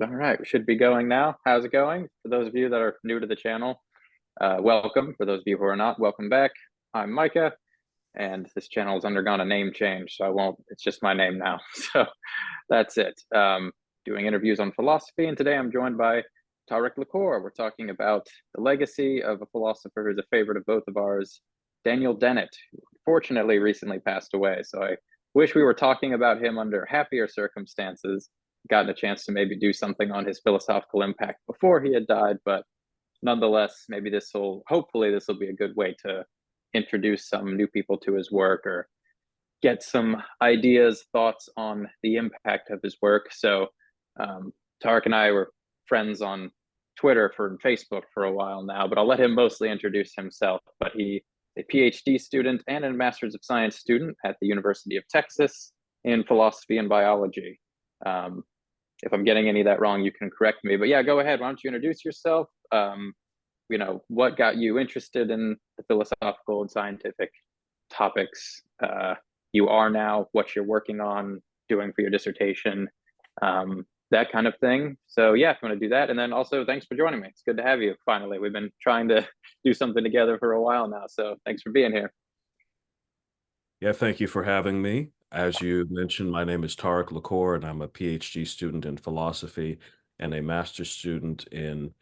All right, we should be going now. How's it going? For those of you that are new to the channel, welcome. For those of you who are not, welcome back. I'm Micah, and this channel has undergone a name change, so I won't, it's just my name now. So that's it. Doing interviews on philosophy, and today I'm joined by Tarik LaCour. We're talking about the legacy of a philosopher who's a favorite of both of ours, Daniel Dennett, who fortunately recently passed away. So I wish we were talking about him under happier circumstances, gotten a chance to maybe do something on his philosophical impact before he had died, but nonetheless, maybe hopefully this will be a good way to introduce some new people to his work or get some ideas, thoughts on the impact of his work. So Tarik and I were friends on Twitter and Facebook for a while now, but I'll let him mostly introduce himself. But he's a PhD student and a Master's of Science student at the University of Texas in philosophy and biology. If I'm getting any of that wrong, you can correct me. But yeah, go ahead. Why don't you introduce yourself? What got you interested in the philosophical and scientific topics you are now, what you're working on, doing for your dissertation, that kind of thing. So yeah, if you want to do that. And then also thanks for joining me. It's good to have you finally. We've been trying to do something together for a while now. So thanks for being here. Yeah, thank you for having me. As you mentioned, my name is Tarik LaCour, and I'm a PhD student in philosophy and a master's student in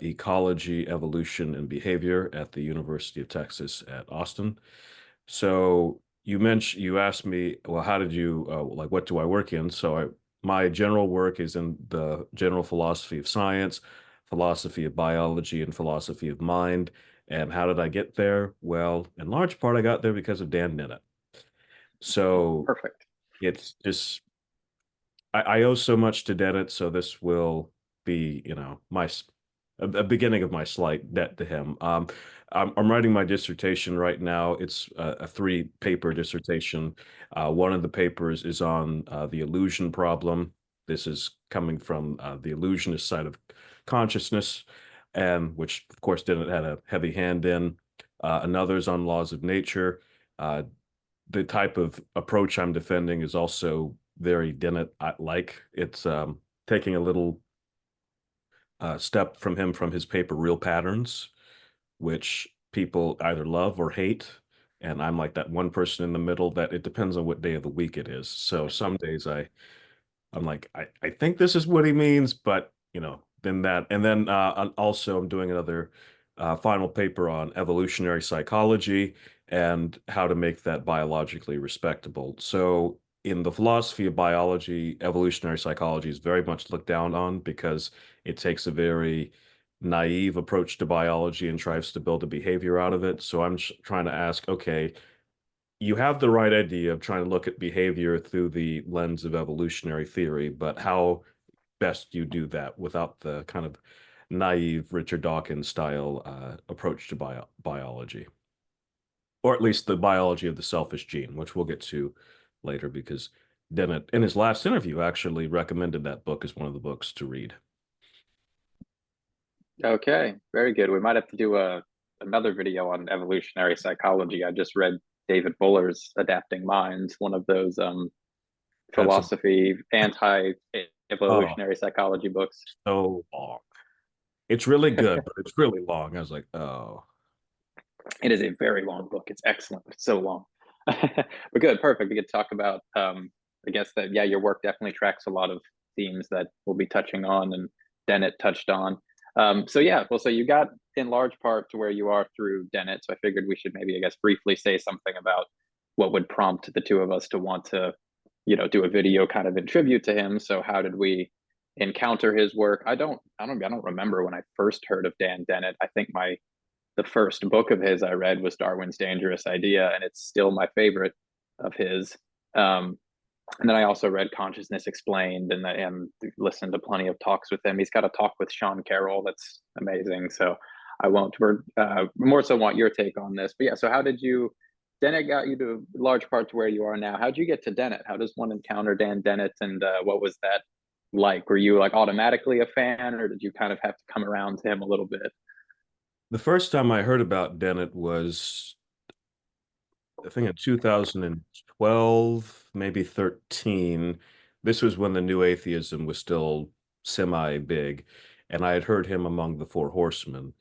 ecology, evolution, and behavior at the University of Texas at Austin. So you asked me, well, how did you, like, what do I work in? My general work is in the general philosophy of science, philosophy of biology, and philosophy of mind. And how did I get there? Well, in large part, I got there because of Dan Dennett. So Perfect. it's just I owe so much to Dennett, so this will be, a beginning of my slight debt to him. I'm writing my dissertation right now. It's a three-paper dissertation. One of the papers is on the illusion problem. This is coming from the illusionist side of consciousness, and which, of course, Dennett had a heavy hand in. Another is on laws of nature. The type of approach I'm defending is also very Dennett-like. It's taking a little step from him from his paper Real Patterns, which people either love or hate. And I'm like that one person in the middle that it depends on what day of the week it is. So some days I'm like, I think this is what he means, but then that. And then also I'm doing another final paper on evolutionary psychology and how to make that biologically respectable. So in the philosophy of biology, evolutionary psychology is very much looked down on because it takes a very naive approach to biology and tries to build a behavior out of it. So I'm trying to ask, okay, you have the right idea of trying to look at behavior through the lens of evolutionary theory, but how best do you do that without the kind of naive Richard Dawkins style approach to biology, or at least the biology of the selfish gene, which we'll get to later because Dennett, in his last interview, actually recommended that book as one of the books to read. Okay, very good. We might have to do another video on evolutionary psychology. I just read David Buller's Adapting Minds, one of those That's a philosophy oh, anti-evolutionary psychology books. so long. It's really good, but it's really long. I was like, oh, It is a very long book. It's excellent. It's so long. But good, perfect. We could talk about I guess that yeah, your work definitely tracks a lot of themes that we'll be touching on and Dennett touched on. So yeah, well, so you got in large part to where you are through Dennett. So I figured we should maybe, I guess, briefly say something about what would prompt the two of us to want to, do a video kind of in tribute to him. So how did we encounter his work? I don't remember when I first heard of Dan Dennett. I think the first book of his I read was Darwin's Dangerous Idea, and it's still my favorite of his. And then I also read Consciousness Explained and listened to plenty of talks with him. He's got a talk with Sean Carroll that's amazing. So I won't. We're more so want your take on this. But yeah, so how did you? Dennett got you to large part to where you are now. How did you get to Dennett? How does one encounter Dan Dennett, and what was that like? Were you like automatically a fan, or did you kind of have to come around to him a little bit? the first time I heard about Dennett was, I think, in 2012, maybe 13. This was when the new atheism was still semi big, and I had heard him among the Four Horsemen.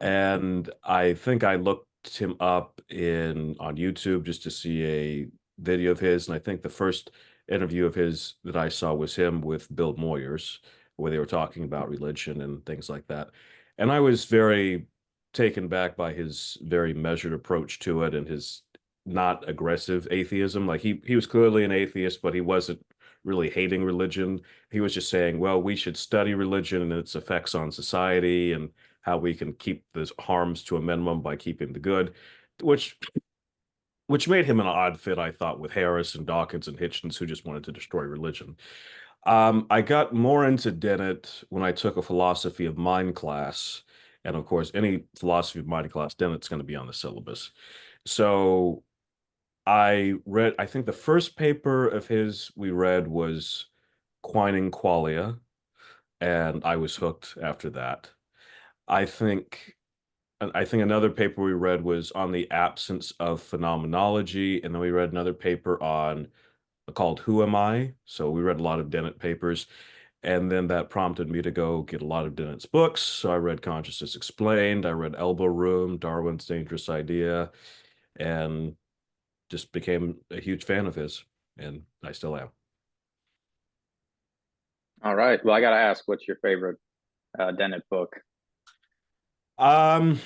And I think I looked him up in on YouTube just to see a video of his. And I think the first interview of his that I saw was him with Bill Moyers, where they were talking about religion and things like that. And I was very taken back by his very measured approach to it and his not aggressive atheism. Like he was clearly an atheist, but he wasn't really hating religion. He was just saying, well, we should study religion and its effects on society and how we can keep the harms to a minimum by keeping the good, which made him an odd fit, I thought, with Harris and Dawkins and Hitchens, who just wanted to destroy religion. I got more into Dennett when I took a philosophy of mind class. And of course, any philosophy of mind class, Dennett's going to be on the syllabus. So I read, I think the first paper of his we read was Quining Qualia, and I was hooked after that. I think I think another paper we read was on the absence of phenomenology, and then we read another paper on called Who Am I? So we read a lot of Dennett papers, and then that prompted me to go get a lot of Dennett's books. So I read Consciousness Explained, I read Elbow Room, Darwin's Dangerous Idea, and just became a huge fan of his, and I still am. All right. Well, I gotta ask, what's your favorite Dennett book, Um,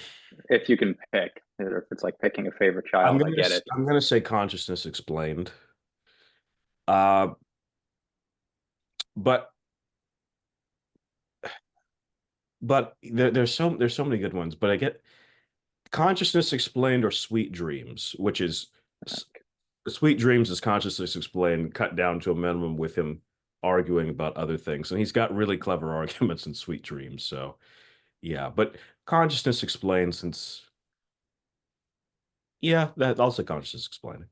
if you can pick, or if it's like picking a favorite child? I get it. I'm gonna say Consciousness Explained. Uh, but there's so many good ones. But I get Consciousness Explained or Sweet Dreams, which is Sweet Dreams is Consciousness Explained cut down to a minimum with him arguing about other things, and he's got really clever arguments in Sweet Dreams. So yeah, but Consciousness Explained, since yeah, that also Consciousness Explained.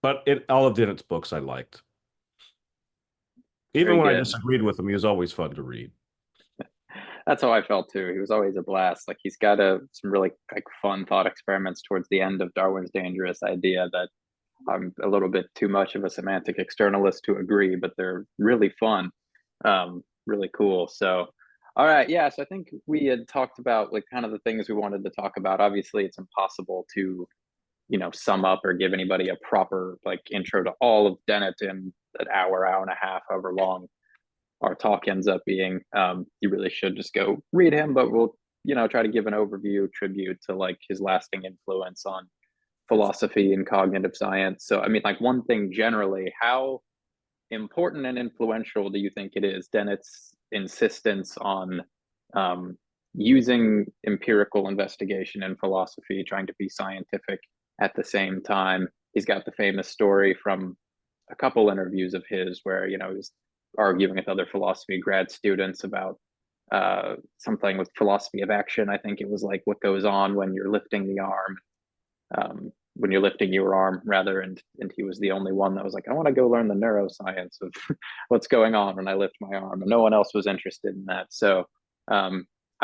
But in all of Dennett's books, I liked. Even Very when I good. disagreed with him, he was always fun to read. That's how I felt too. He was always a blast. Like he's got some really like fun thought experiments towards the end of Darwin's Dangerous Idea that I'm a little bit too much of a semantic externalist to agree, but they're really fun, really cool. So, all right, yeah. So I think we had talked about like kind of the things we wanted to talk about. Obviously, it's impossible to sum up or give anybody a proper like intro to all of Dennett in an hour and a half, however long our talk ends up being. You really should just go read him, but we'll try to give an overview tribute to like his lasting influence on philosophy and cognitive science. So I mean, like one thing generally, how important and influential do you think it is Dennett's insistence on using empirical investigation in philosophy, trying to be scientific at the same time? He's got the famous story from a couple interviews of his where he was arguing with other philosophy grad students about something with philosophy of action. I think it was like what goes on when you're lifting the arm, when you're lifting your arm rather, and he was the only one that was like, I want to go learn the neuroscience of what's going on when I lift my arm, and no one else was interested in that. So I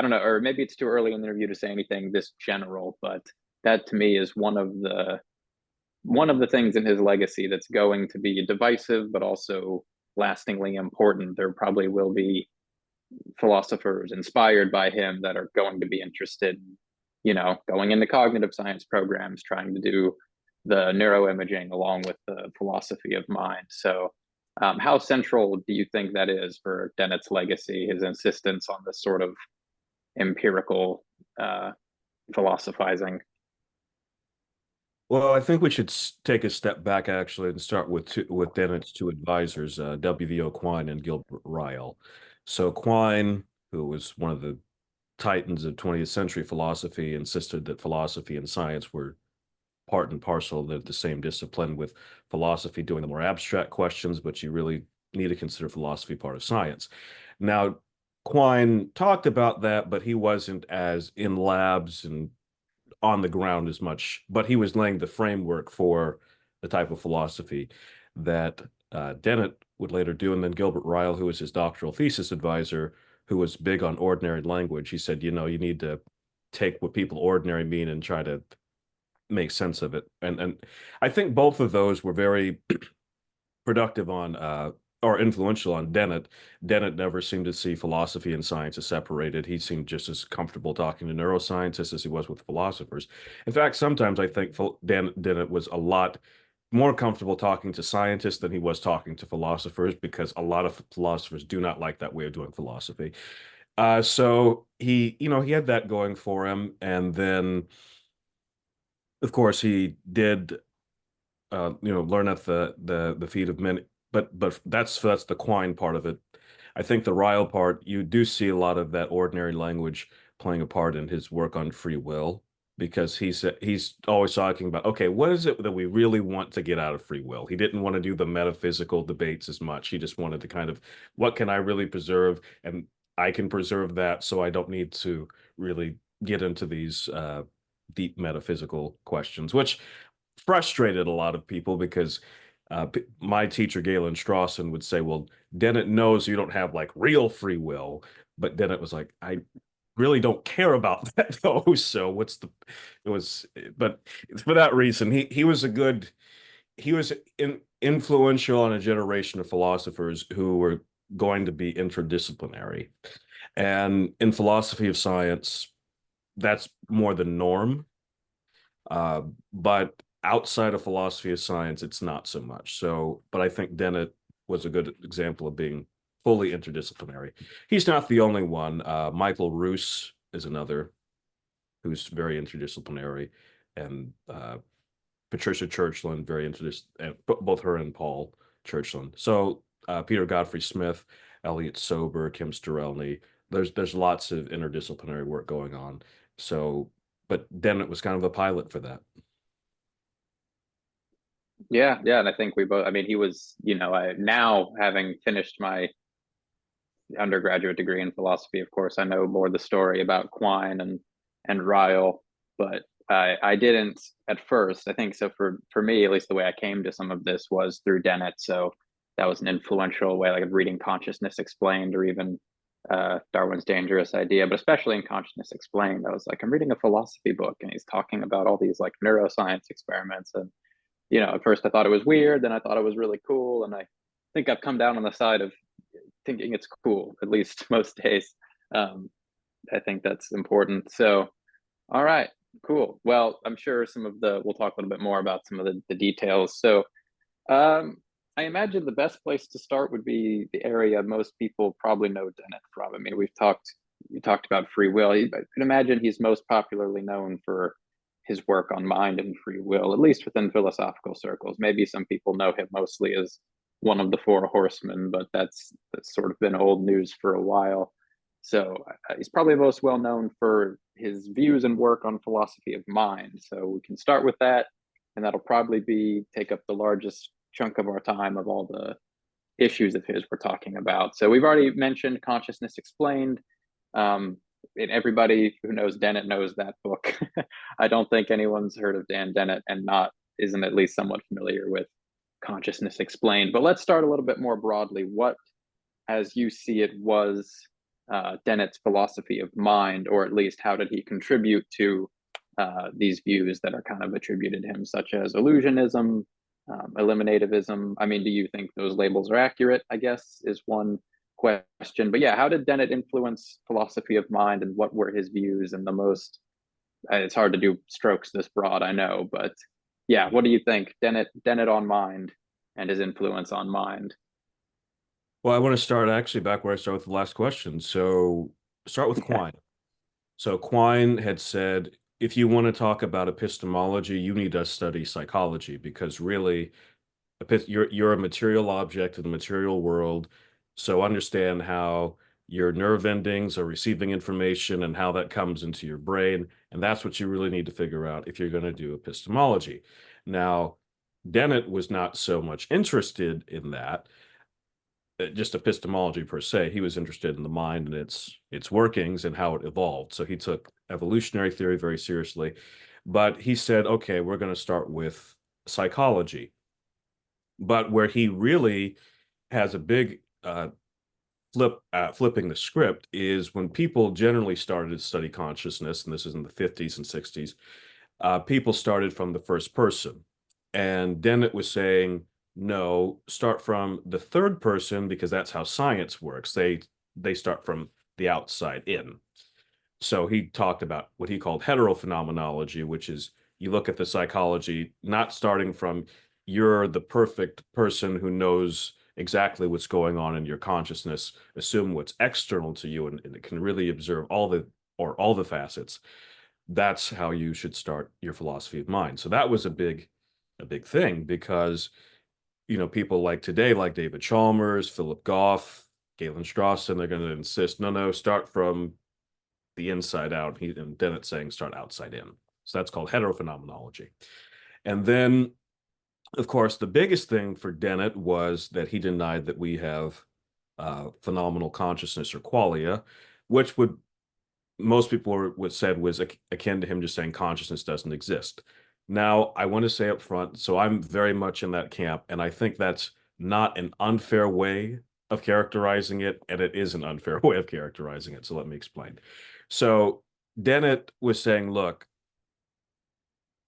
don't know, or maybe it's too early in the interview to say anything this general, but that to me is one of the things in his legacy that's going to be divisive but also lastingly important. There probably will be philosophers inspired by him that are going to be interested going into cognitive science programs, trying to do the neuroimaging along with the philosophy of mind. So how central do you think that is for Dennett's legacy, his insistence on this sort of empirical philosophizing? Well, I think we should take a step back actually and start with Dennett's two advisors, W.V.O. Quine and Gilbert Ryle. So Quine, who was one of the titans of 20th century philosophy, insisted that philosophy and science were part and parcel of the same discipline, with philosophy doing the more abstract questions, but you really need to consider philosophy part of science. Now, Quine talked about that, but he wasn't as in labs and on the ground as much, but he was laying the framework for the type of philosophy that Dennett would later do. And then Gilbert Ryle, who was his doctoral thesis advisor, who was big on ordinary language, he said, you need to take what people ordinary mean and try to make sense of it. And I think both of those were very productive on or influential on Dennett. Dennett never seemed to see philosophy and science as separated. He seemed just as comfortable talking to neuroscientists as he was with philosophers. In fact, sometimes I think Dennett was a lot more comfortable talking to scientists than he was talking to philosophers, because a lot of philosophers do not like that way of doing philosophy. So he had that going for him. And then, of course, he did learn at the feet of many. But that's the Quine part of it. I think the Ryle part, you do see a lot of that ordinary language playing a part in his work on free will, because he's always talking about, okay, what is it that we really want to get out of free will? He didn't want to do the metaphysical debates as much. He just wanted to kind of, what can I really preserve? And I can preserve that, so I don't need to really get into these deep metaphysical questions, which frustrated a lot of people, because my teacher, Galen Strawson, would say, well, Dennett knows you don't have like real free will. But Dennett was like, I really don't care about that though. So it was, but for that reason, he was influential on a generation of philosophers who were going to be interdisciplinary. And in philosophy of science, that's more the norm. But outside of philosophy of science, it's not so much. So, but I think Dennett was a good example of being fully interdisciplinary. He's not the only one. Michael Roos is another who's very interdisciplinary, and Patricia Churchland, very interdisciplinary, both her and Paul Churchland. So Peter Godfrey Smith, Elliot Sober, Kim Sterelny. There's lots of interdisciplinary work going on. So, but Dennett was kind of a pilot for that. Yeah, yeah, and I think we both. I mean, he was, I now having finished my undergraduate degree in philosophy, of course, I know more the story about Quine and Ryle, but I didn't at first. I think so for me, at least the way I came to some of this was through Dennett. So that was an influential way, like of reading Consciousness Explained, or even Darwin's Dangerous Idea, but especially in Consciousness Explained, I was like, I'm reading a philosophy book, and he's talking about all these like neuroscience experiments, and at first I thought it was weird, then I thought it was really cool, and I think I've come down on the side of thinking it's cool, at least most days. Um, I think that's important. So, all right, cool. Well, I'm sure we'll talk a little bit more about some of the details. So, um, I imagine the best place to start would be the area most people probably know Dennett from. I mean, we talked about free will. I can imagine he's most popularly known for his work on mind and free will, at least within philosophical circles. Maybe some people know him mostly as one of the four horsemen, but that's sort of been old news for a while. So he's probably most well known for his views and work on philosophy of mind. So we can start with that, and that'll probably take up the largest chunk of our time of all the issues of his we're talking about. So we've already mentioned Consciousness Explained. And everybody who knows Dennett knows that book. I don't think anyone's heard of Dan Dennett and isn't at least somewhat familiar with Consciousness Explained. But let's start a little bit more broadly. What, as you see it, was Dennett's philosophy of mind, or at least how did he contribute to these views that are kind of attributed to him, such as illusionism, eliminativism? I mean, do you think those labels are accurate, I guess, is one question. But yeah, how did Dennett influence philosophy of mind, and what were his views? And the most, it's hard to do strokes this broad, I know, but yeah, what do you think? Dennett on mind and his influence on mind. Well, I want to start actually back where I started with the last question. So start with Yeah. Quine. So Quine had said, if you want to talk about epistemology, you need to study psychology, because really you're a material object in the material world. So understand how your nerve endings are receiving information and how that comes into your brain. And that's what you really need to figure out if you're going to do epistemology. Now, Dennett was not so much interested in that, just epistemology per se. He was interested in the mind and its workings and how it evolved. So he took evolutionary theory very seriously. But he said, okay, we're going to start with psychology. But where he really has a big flipping the script is when people generally started to study consciousness, and this is in the 50s and 60s. People started from the first person, and Dennett was saying, no, start from the third person because that's how science works. They start from the outside in. So he talked about what he called heterophenomenology, which is you look at the psychology not starting from you're the perfect person who knows exactly what's going on in your consciousness, assume what's external to you and it can really observe all the facets. That's how you should start your philosophy of mind. So that was a big thing because people like today, like David Chalmers, Philip Goff, Galen Strawson, they're going to insist, no, start from the inside out. And Dennett saying start outside in. So that's called heterophenomenology. And then, of course, the biggest thing for Dennett was that he denied that we have phenomenal consciousness or qualia, which would most people would said was akin to him just saying consciousness doesn't exist. Now, I want to say up front, so I'm very much in that camp, and I think that's not an unfair way of characterizing it, and it is an unfair way of characterizing it. So let me explain. So Dennett was saying, look,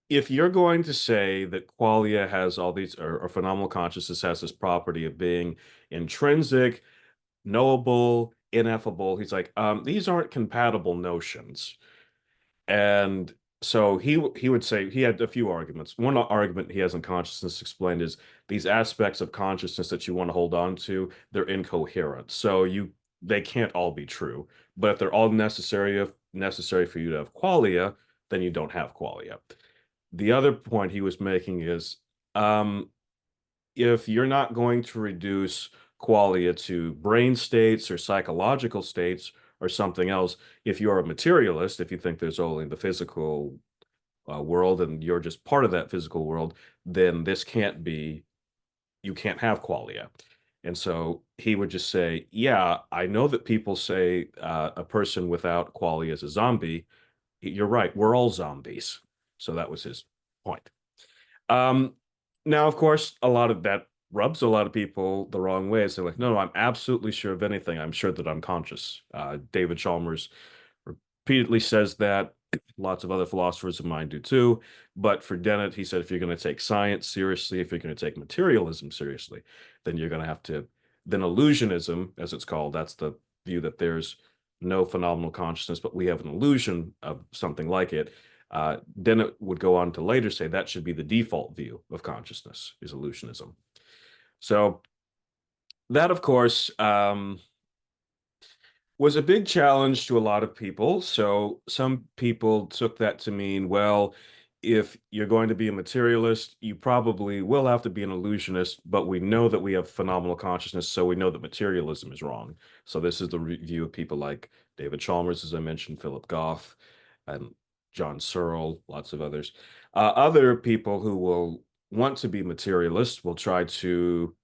if you're going to say that qualia has all these, or phenomenal consciousness has this property of being intrinsic, knowable, ineffable, he's like, these aren't compatible notions. And so he would say he had a few arguments. One argument he has in consciousness explained is these aspects of consciousness that you want to hold on to, they're incoherent. So they can't all be true. But if they're all necessary for you to have qualia, then you don't have qualia. The other point he was making is um, if you're not going to reduce qualia to brain states or psychological states or something else, if you're a materialist, if you think there's only the physical world and you're just part of that physical world, then you can't have qualia. And so he would just say, yeah, I know that people say a person without qualia is a zombie. You're right, we're all zombies. So that was his point. Um, Now, of course, a lot of that rubs a lot of people the wrong way. So, like, no, I'm absolutely sure of anything. I'm sure that I'm conscious. David Chalmers repeatedly says that. Lots of other philosophers of mine do too. But for Dennett, he said if you're going to take science seriously, if you're going to take materialism seriously, then you're going to have to, then illusionism, as it's called, that's the view that there's no phenomenal consciousness, but we have an illusion of something like it. Dennett would go on to later say that should be the default view of consciousness is illusionism. So that, of course, was a big challenge to a lot of people. So some people took that to mean, well, if you're going to be a materialist, you probably will have to be an illusionist, but we know that we have phenomenal consciousness, so we know that materialism is wrong. So this is the view of people like David Chalmers, as I mentioned, Philip Goff, and John Searle, lots of others. Other people who will want to be materialists will try to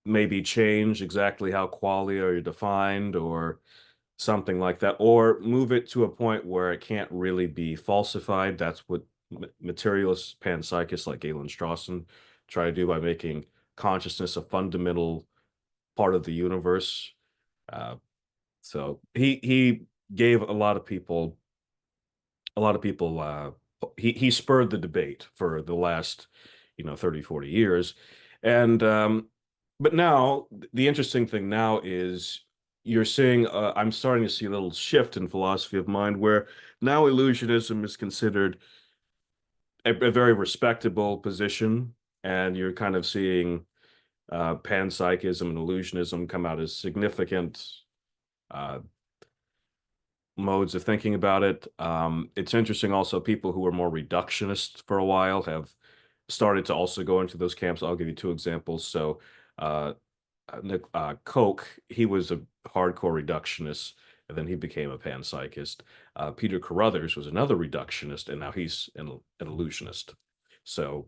maybe change exactly how qualia are defined or something like that, or move it to a point where it can't really be falsified. That's what materialist panpsychists like Galen Strawson try to do by making consciousness a fundamental part of the universe. Uh, so he gave a lot of people he spurred the debate for the last 30 40 years. And but now the interesting thing now is you're seeing I'm starting to see a little shift in philosophy of mind where now illusionism is considered a very respectable position, and you're kind of seeing panpsychism and illusionism come out as significant uh, modes of thinking about it. It's interesting also people who were more reductionist for a while have started to also go into those camps. I'll give you two examples. So uh, Koch, he was a hardcore reductionist, and then he became a panpsychist. Peter Carruthers was another reductionist, and now he's an illusionist. So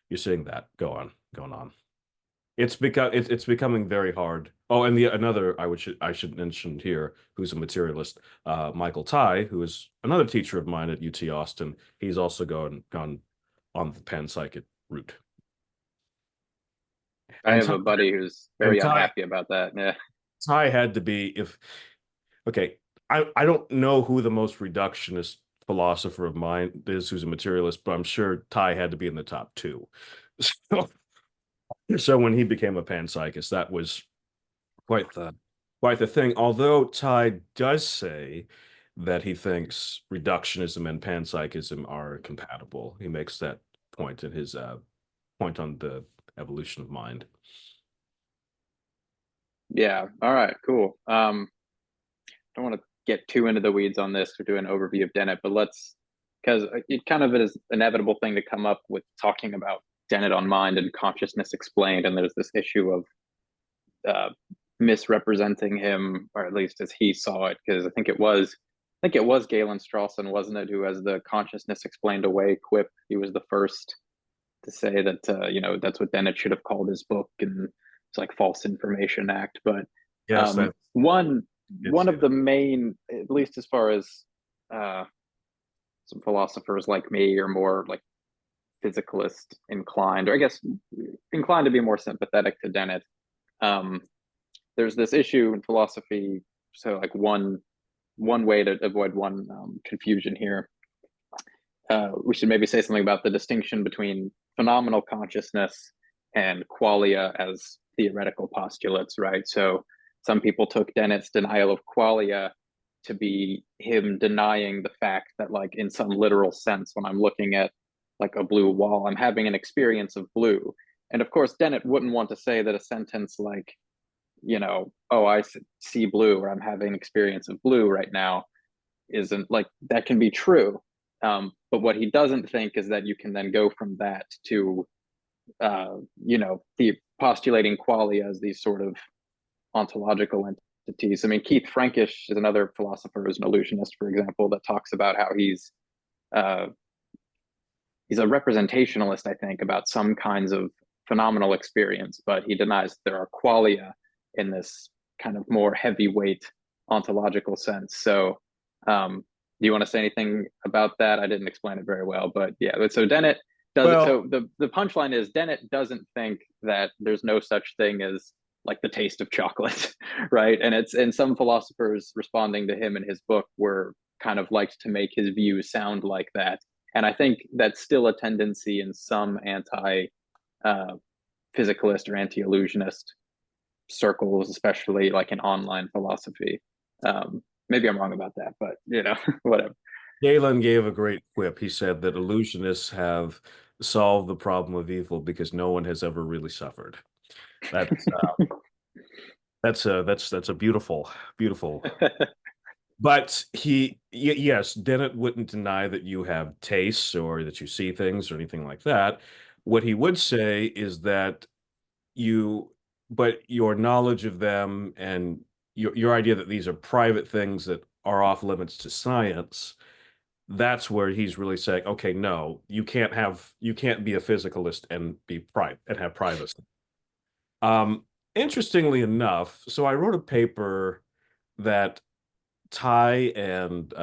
you're seeing that going on. It's becoming very hard. Oh, and the another I should mention here, who's a materialist, Michael Ty, who is another teacher of mine at UT Austin. He's also gone on the panpsychic route. I And have Ty, a buddy who's and very unhappy about that. Yeah. Ty had to be if okay. I don't know who the most reductionist philosopher of mine is who's a materialist, but I'm sure Ty had to be in the top two. So So when he became a panpsychist, that was quite the quite the thing. Although Ty does say that he thinks reductionism and panpsychism are compatible. He makes that point in his point on the evolution of mind. Yeah. All right. Cool. Don't want to get too into the weeds on this or do an overview of Dennett, but let's, because it kind of is an inevitable thing to come up with talking about Dennett on mind and consciousness explained. And there's this issue of uh, misrepresenting him, or at least as he saw it, because I think it was Galen Strawson, wasn't it, who has the consciousness explained away quip. He was the first to say that that's what Dennett should have called his book, and it's like false information act. But Yes, that did one say of the that. main, at least as far as uh, some philosophers like me are more like physicalist inclined, or I guess inclined to be more sympathetic to Dennett. Um, there's this issue in philosophy. So like one way to avoid one confusion here, we should maybe say something about the distinction between phenomenal consciousness and qualia as theoretical postulates, right? So some people took Dennett's denial of qualia to be him denying the fact that, like, in some literal sense, when I'm looking at like a blue wall, I'm having an experience of blue. And of course, Dennett wouldn't want to say that a sentence like, oh, I see blue, or I'm having an experience of blue right now, isn't like that can be true. But what he doesn't think is that you can then go from that to, the postulating qualia as these sort of ontological entities. I mean, Keith Frankish is another philosopher who's an illusionist, for example, that talks about how uh, he's a representationalist, I think, about some kinds of phenomenal experience, but he denies there are qualia in this kind of more heavyweight ontological sense. So, do you want to say anything about that? I didn't explain it very well, but yeah. So Dennett does it. Well, So the punchline is Dennett doesn't think that there's no such thing as like the taste of chocolate, right? And some philosophers responding to him in his book were kind of liked to make his views sound like that, and I think that's still a tendency in some anti uh, physicalist or anti illusionist circles, especially like in online philosophy. Maybe I'm wrong about that, but whatever. Galen gave a great quip. He said that illusionists have solved the problem of evil because no one has ever really suffered. That's that's a beautiful, beautiful. But yes, Dennett wouldn't deny that you have tastes or that you see things or anything like that. What he would say is that you, but your knowledge of them and your idea that these are private things that are off limits to science, that's where he's really saying, okay, no, you can't be a physicalist and be private and have privacy. Interestingly enough, so I wrote a paper that Ty and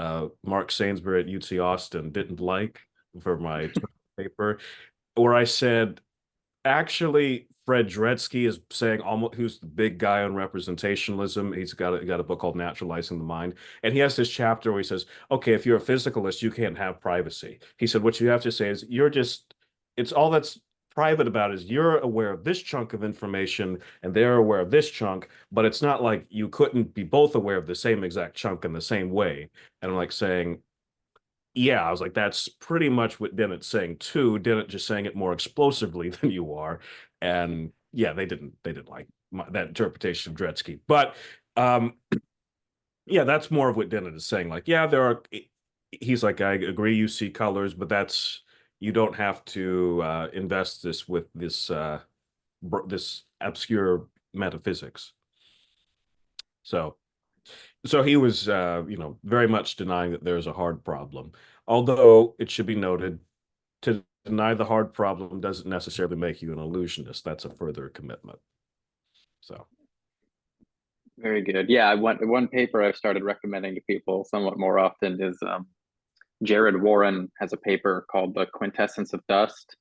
Mark Sainsbury at UT Austin didn't like for my paper, where I said, actually, Fred Dretske is saying almost who's the big guy on representationalism. He's got a book called Naturalizing the Mind, and he has this chapter where he says, "Okay, if you're a physicalist, you can't have privacy." He said, "What you have to say is you're just it's all that's private about is you're aware of this chunk of information and they're aware of this chunk, but it's not like you couldn't be both aware of the same exact chunk in the same way." And I'm like saying, yeah, I was like, that's pretty much what Dennett's saying too. Dennett just saying it more explosively than you are. And yeah, they didn't like that interpretation of Dretske. But um, yeah, that's more of what Dennett is saying. Like, yeah, there are. He's like, I agree, you see colors, but that's you don't have to invest this with this obscure metaphysics. So so he was, very much denying that there's a hard problem. Although it should be noted, to deny the hard problem doesn't necessarily make you an illusionist. That's a further commitment. So, Very good. Yeah, one paper I've started recommending to people somewhat more often is Jared Warren has a paper called "The Quintessence of Dust."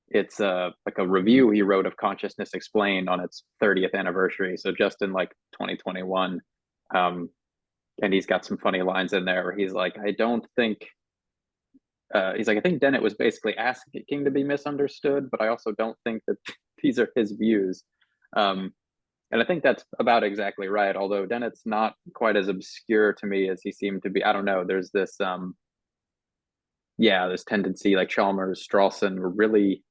It's like a review he wrote of Consciousness Explained on its 30th anniversary, so just in like 2021. Um, and he's got some funny lines in there where he's like, I don't think he's like, I think Dennett was basically asking to be misunderstood, but I also don't think that these are his views. Um, and I think that's about exactly right. Although Dennett's not quite as obscure to me as he seemed to be. I don't know. There's this yeah, this tendency like Chalmers, Strawson were really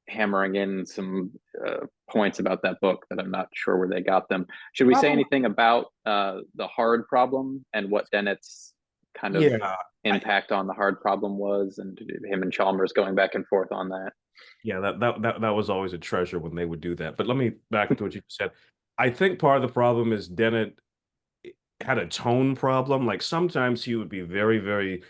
hammering in some points about that book that I'm not sure where they got them. Should we say Problem, anything about the hard problem and what Dennett's kind of yeah, impact on the hard problem was, and him and Chalmers going back and forth on that? yeah, that was always a treasure when they would do that. But let me back to what you said. I think part of the problem is Dennett had a tone problem. Like sometimes he would be very, very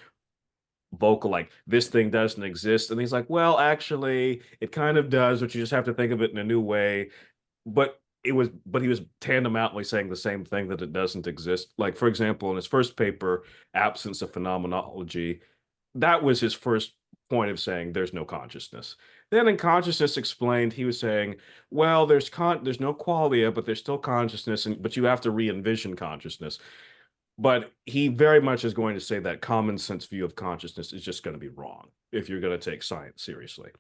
vocal, like this thing doesn't exist, and he's like, well, actually, it kind of does, but you just have to think of it in a new way. But he was tandemoutly saying the same thing, that it doesn't exist. Like, for example, in his first paper, Absence of Phenomenology, that was his first point of saying there's no consciousness. Then in Consciousness Explained, he was saying, well, there's no qualia, but there's still consciousness, and but you have to re-envision consciousness. But he very much is going to say that common sense view of consciousness is just going to be wrong if you're going to take science seriously.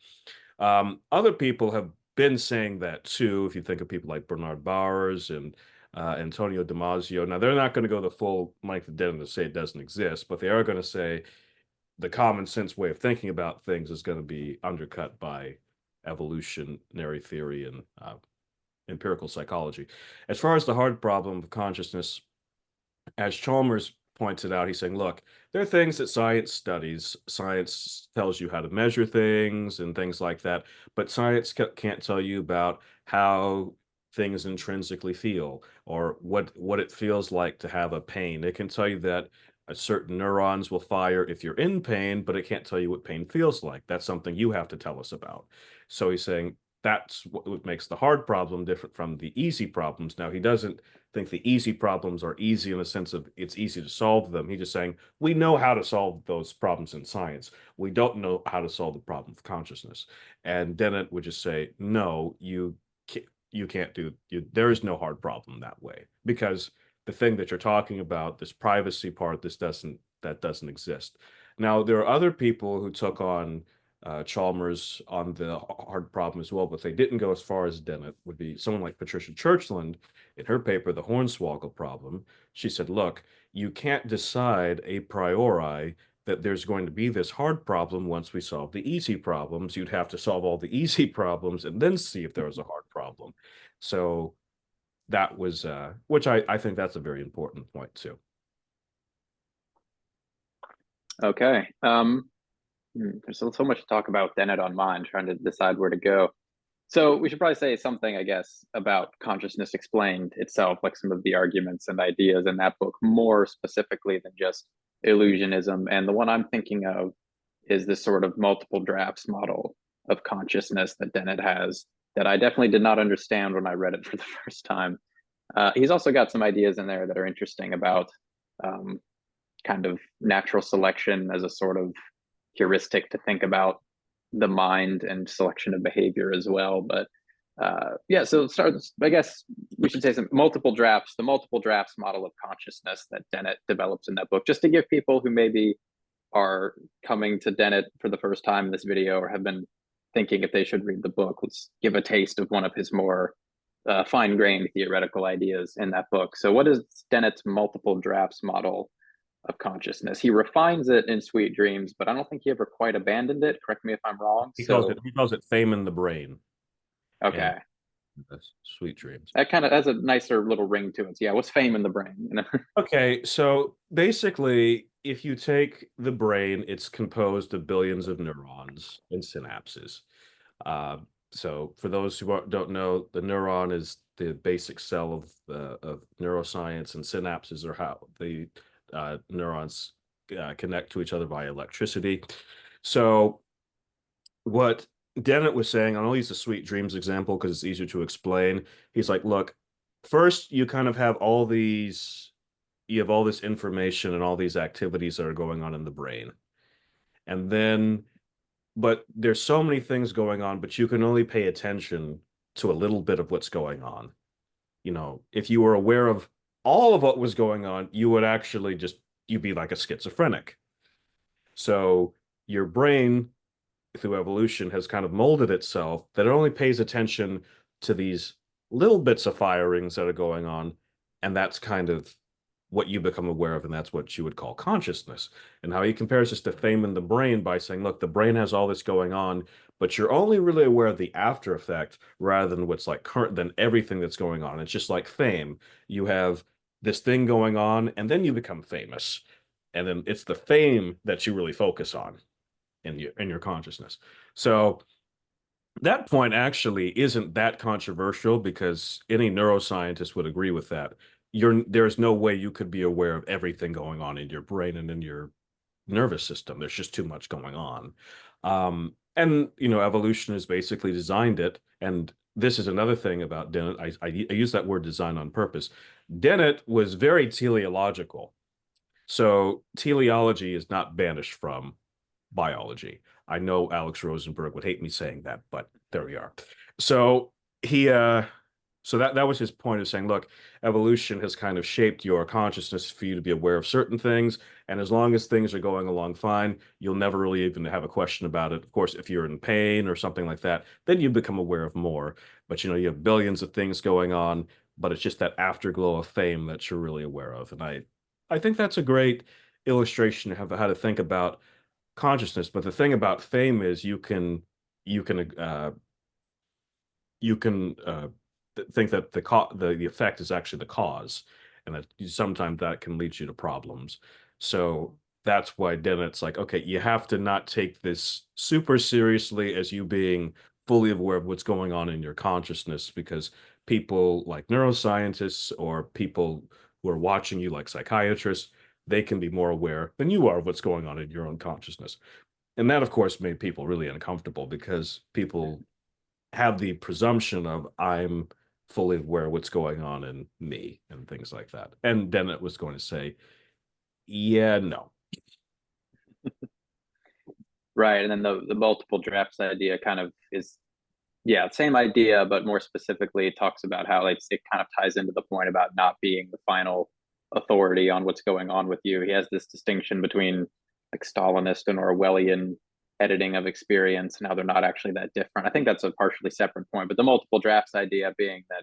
Other people have been saying that too. If you think of people like Bernard Bowers and Antonio Damasio, now they're not going to go the full length of Dennett to say it doesn't exist, but they are going to say the common sense way of thinking about things is going to be undercut by evolutionary theory and empirical psychology. As far as the hard problem of consciousness, as Chalmers pointed out, he's saying, look, there are things that science studies. Science tells you how to measure things and things like that, but science can't tell you about how things intrinsically feel or what it feels like to have a pain. It can tell you that certain neurons will fire if you're in pain, but it can't tell you what pain feels like. That's something you have to tell us about. So he's saying that's what makes the hard problem different from the easy problems. Now, he doesn't think the easy problems are easy in the sense of it's easy to solve them. He's just saying we know how to solve those problems in science. We don't know how to solve the problem of consciousness. And Dennett would just say, no, you can't do there is no hard problem that way, because the thing that you're talking about, this privacy part, that doesn't exist. Now, there are other people who took on Chalmers on the hard problem as well, but they didn't go as far as Dennett. Would be someone like Patricia Churchland in her paper, The Hornswoggle Problem. She said, look, you can't decide a priori that there's going to be this hard problem once we solve the easy problems. You'd have to solve all the easy problems and then see if there was a hard problem. So that was, which I think that's a very important point too. Okay. There's so much to talk about Dennett on mine, trying to decide where to go. So we should probably say something, I guess, about Consciousness Explained itself, like some of the arguments and ideas in that book, more specifically than just illusionism. And the one I'm thinking of is this sort of multiple drafts model of consciousness that Dennett has, that I definitely did not understand when I read it for the first time. He's also got some ideas in there that are interesting about um, kind of natural selection as a sort of heuristic to think about the mind and selection of behavior as well. But yeah, so start. I guess we should say some multiple drafts, the multiple drafts model of consciousness that Dennett develops in that book, just to give people who maybe are coming to Dennett for the first time in this video or have been thinking if they should read the book, let's give a taste of one of his more fine-grained theoretical ideas in that book. So what is Dennett's multiple drafts model of consciousness? He refines it in Sweet Dreams, but I don't think he ever quite abandoned it. Correct me if I'm wrong. So He calls it fame in the brain and okay, sweet dreams. that kind of has a nicer little ring to it. So, yeah, what's fame in the brain? Okay, so basically, if you take the brain, it's composed of billions of neurons and synapses. Uh, so for those who don't know, the neuron is the basic cell of neuroscience, and synapses are how the neurons connect to each other via electricity. So what Dennett was saying, I'll use the Sweet Dreams example because it's easier to explain. He's like, look, first you kind of have you have all this information and all these activities that are going on in the brain. And then, but there's so many things going on, but you can only pay attention to a little bit of what's going on. You know, if you were aware of all of what was going on, you would actually you'd be like a schizophrenic. So your brain through evolution has kind of molded itself that it only pays attention to these little bits of firings that are going on, and that's kind of what you become aware of, and that's what you would call consciousness. And how he compares this to fame in the brain by saying, look, the brain has all this going on, but you're only really aware of the after effect rather than what's like current, than everything that's going on. It's just like fame. You have this thing going on, and then you become famous. And then it's the fame that you really focus on in your consciousness. So that point actually isn't that controversial because any neuroscientist would agree with that. There's no way you could be aware of everything going on in your brain and in your nervous system. There's just too much going on. And evolution has basically designed it. And this is another thing about Dennett. I use that word design on purpose. Dennett was very teleological. So teleology is not banished from biology. I know Alex Rosenberg would hate me saying that, but there we are. So he so that was his point of saying, look, evolution has kind of shaped your consciousness for you to be aware of certain things, and as long as things are going along fine, you'll never really even have a question about it. Of course, if you're in pain or something like that, then you become aware of more. But you have billions of things going on, but it's just that afterglow of fame that you're really aware of. And I think that's a great illustration of how to think about consciousness. But the thing about fame is you can you can think that the effect is actually the cause, and that sometimes that can lead you to problems. So that's why Dennett's like, okay, you have to not take this super seriously as you being fully aware of what's going on in your consciousness, because people like neuroscientists or people who are watching you like psychiatrists, they can be more aware than you are of what's going on in your own consciousness. And that, of course, made people really uncomfortable because people have the presumption of I'm fully aware of what's going on in me and things like that. And Dennett was going to say, yeah, no. Right. And then the multiple drafts idea kind of is, yeah, same idea, but more specifically, it talks about how like it kind of ties into the point about not being the final authority on what's going on with you. He has this distinction between like Stalinist and Orwellian editing of experience and how they're not actually that different. I think that's a partially separate point, but the multiple drafts idea being that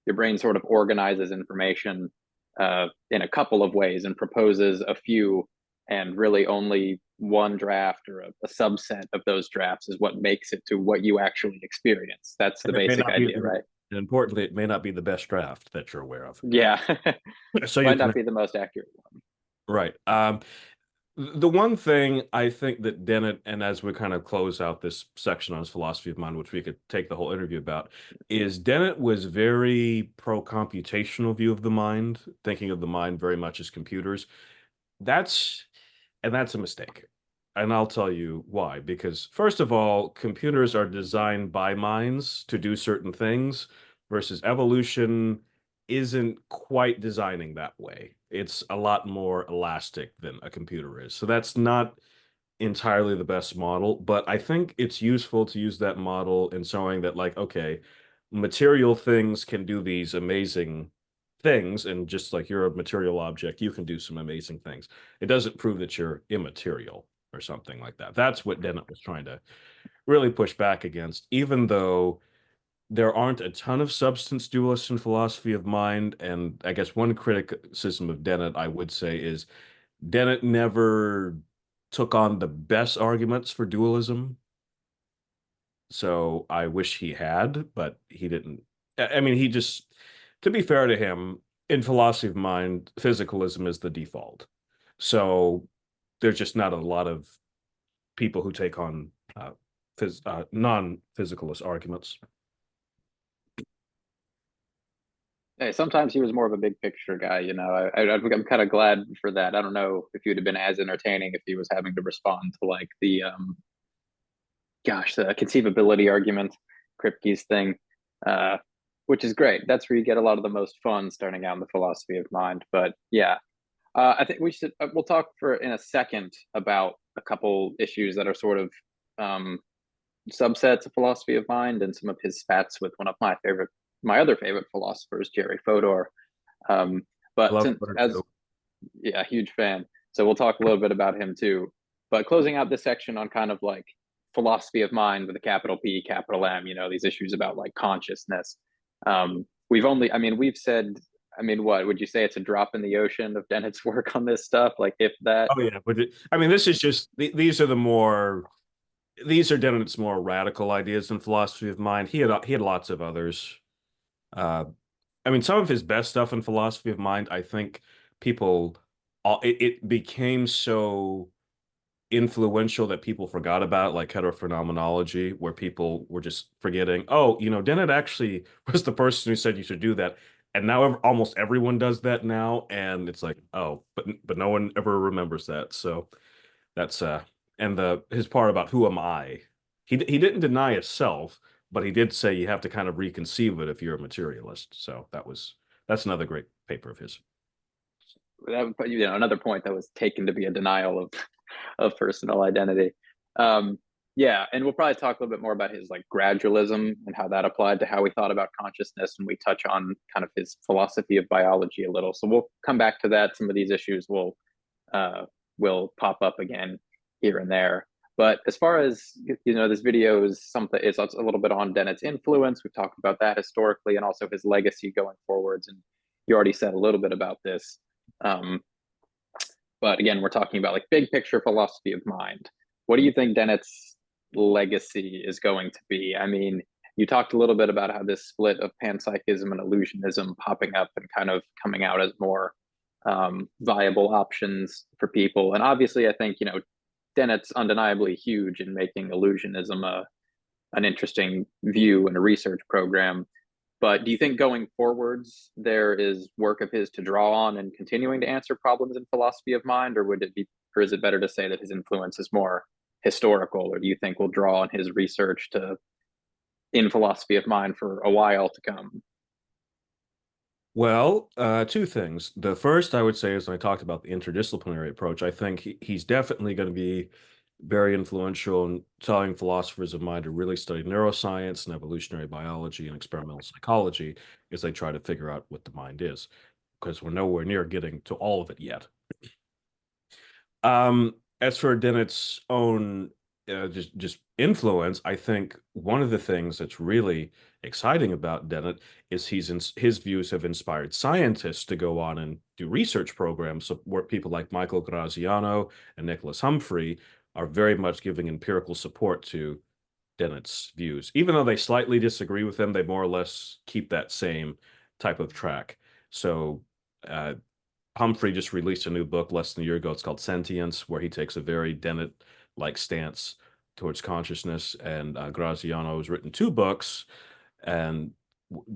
your brain sort of organizes information in a couple of ways and proposes a few, and really only one draft or a subset of those drafts is what makes it to what you actually experience. That's the And it may basic not be, idea, right? and importantly, it may not be the best draft that you're aware of. Yeah. So you Might can, not be the most accurate one. right. The one thing I think that Dennett, and as we kind of close out this section on his philosophy of mind, which we could take the whole interview about, is Dennett was very pro-computational view of the mind, thinking of the mind very much as computers. That's that's a mistake. And I'll tell you why. Because first of all, computers are designed by minds to do certain things, versus evolution isn't quite designing that way. It's a lot more elastic than a computer is. So that's not entirely the best model, but I think it's useful to use that model in showing that, like, okay, material things can do these amazing things, and just like you're a material object, you can do some amazing things. It doesn't prove that you're immaterial or something like that. That's what Dennett was trying to really push back against, even though there aren't a ton of substance dualists in philosophy of mind. And I guess one criticism of Dennett, I would say, is Dennett never took on the best arguments for dualism. So I wish he had, but he didn't. I mean, he just, to be fair to him, in philosophy of mind, physicalism is the default. So there's just not a lot of people who take on non-physicalist arguments. Hey, sometimes he was more of a big picture guy, you know. I'm kind of glad for that. I don't know if you'd have been as entertaining if he was having to respond to like the the conceivability argument, Kripke's thing, uh, which is great. That's where you get a lot of the most fun starting out in the philosophy of mind. But yeah, I think we'll talk for in a second about a couple issues that are sort of um, subsets of philosophy of mind and some of his spats with one of my other favorite philosophers, Jerry Fodor. Um, I but love since Flutter as too. yeah, huge fan. So we'll talk a little bit about him too. But closing out this section on kind of like philosophy of mind with a capital P, capital M, these issues about like consciousness. We've said, what would you say? It's a drop in the ocean of Dennett's work on this stuff, like if that. Oh yeah, but this is just these are Dennett's more radical ideas in philosophy of mind. He had lots of others. Uh, some of his best stuff in philosophy of mind, I think people, it became so influential that people forgot about, like heterophenomenology, where people were just forgetting, oh, Dennett actually was the person who said you should do that. And now almost everyone does that now. And it's like, oh, but no one ever remembers that. So that's and his part about who am I? He didn't deny himself, but he did say you have to kind of reconceive it if you're a materialist. So that's another great paper of his. Another point that was taken to be a denial of personal identity. Yeah, and we'll probably talk a little bit more about his like gradualism and how that applied to how we thought about consciousness, and we touch on kind of his philosophy of biology a little. So we'll come back to that. Some of these issues will pop up again here and there. But as far as this video is it's a little bit on Dennett's influence. We've talked about that historically and also his legacy going forwards. And you already said a little bit about this. But again, we're talking about like big picture philosophy of mind. What do you think Dennett's legacy is going to be? You talked a little bit about how this split of panpsychism and illusionism popping up and kind of coming out as more viable options for people. And obviously, I think, Dennett's undeniably huge in making illusionism an interesting view and a research program. But do you think going forwards there is work of his to draw on and continuing to answer problems in philosophy of mind, or is it better to say that his influence is more historical, or do you think we'll draw on his research in philosophy of mind for a while to come? Well, two things. The first I would say is when I talked about the interdisciplinary approach, I think he's definitely going to be very influential in telling philosophers of mind to really study neuroscience and evolutionary biology and experimental psychology as they try to figure out what the mind is, because we're nowhere near getting to all of it yet. As for Dennett's own just influence, I think one of the things that's really exciting about Dennett is his views have inspired scientists to go on and do research programs. So where people like Michael Graziano and Nicholas Humphrey are very much giving empirical support to Dennett's views. Even though they slightly disagree with them, they more or less keep that same type of track. So Humphrey just released a new book less than a year ago. It's called Sentience, where he takes a very Dennett-like stance towards consciousness. And Graziano has written two books and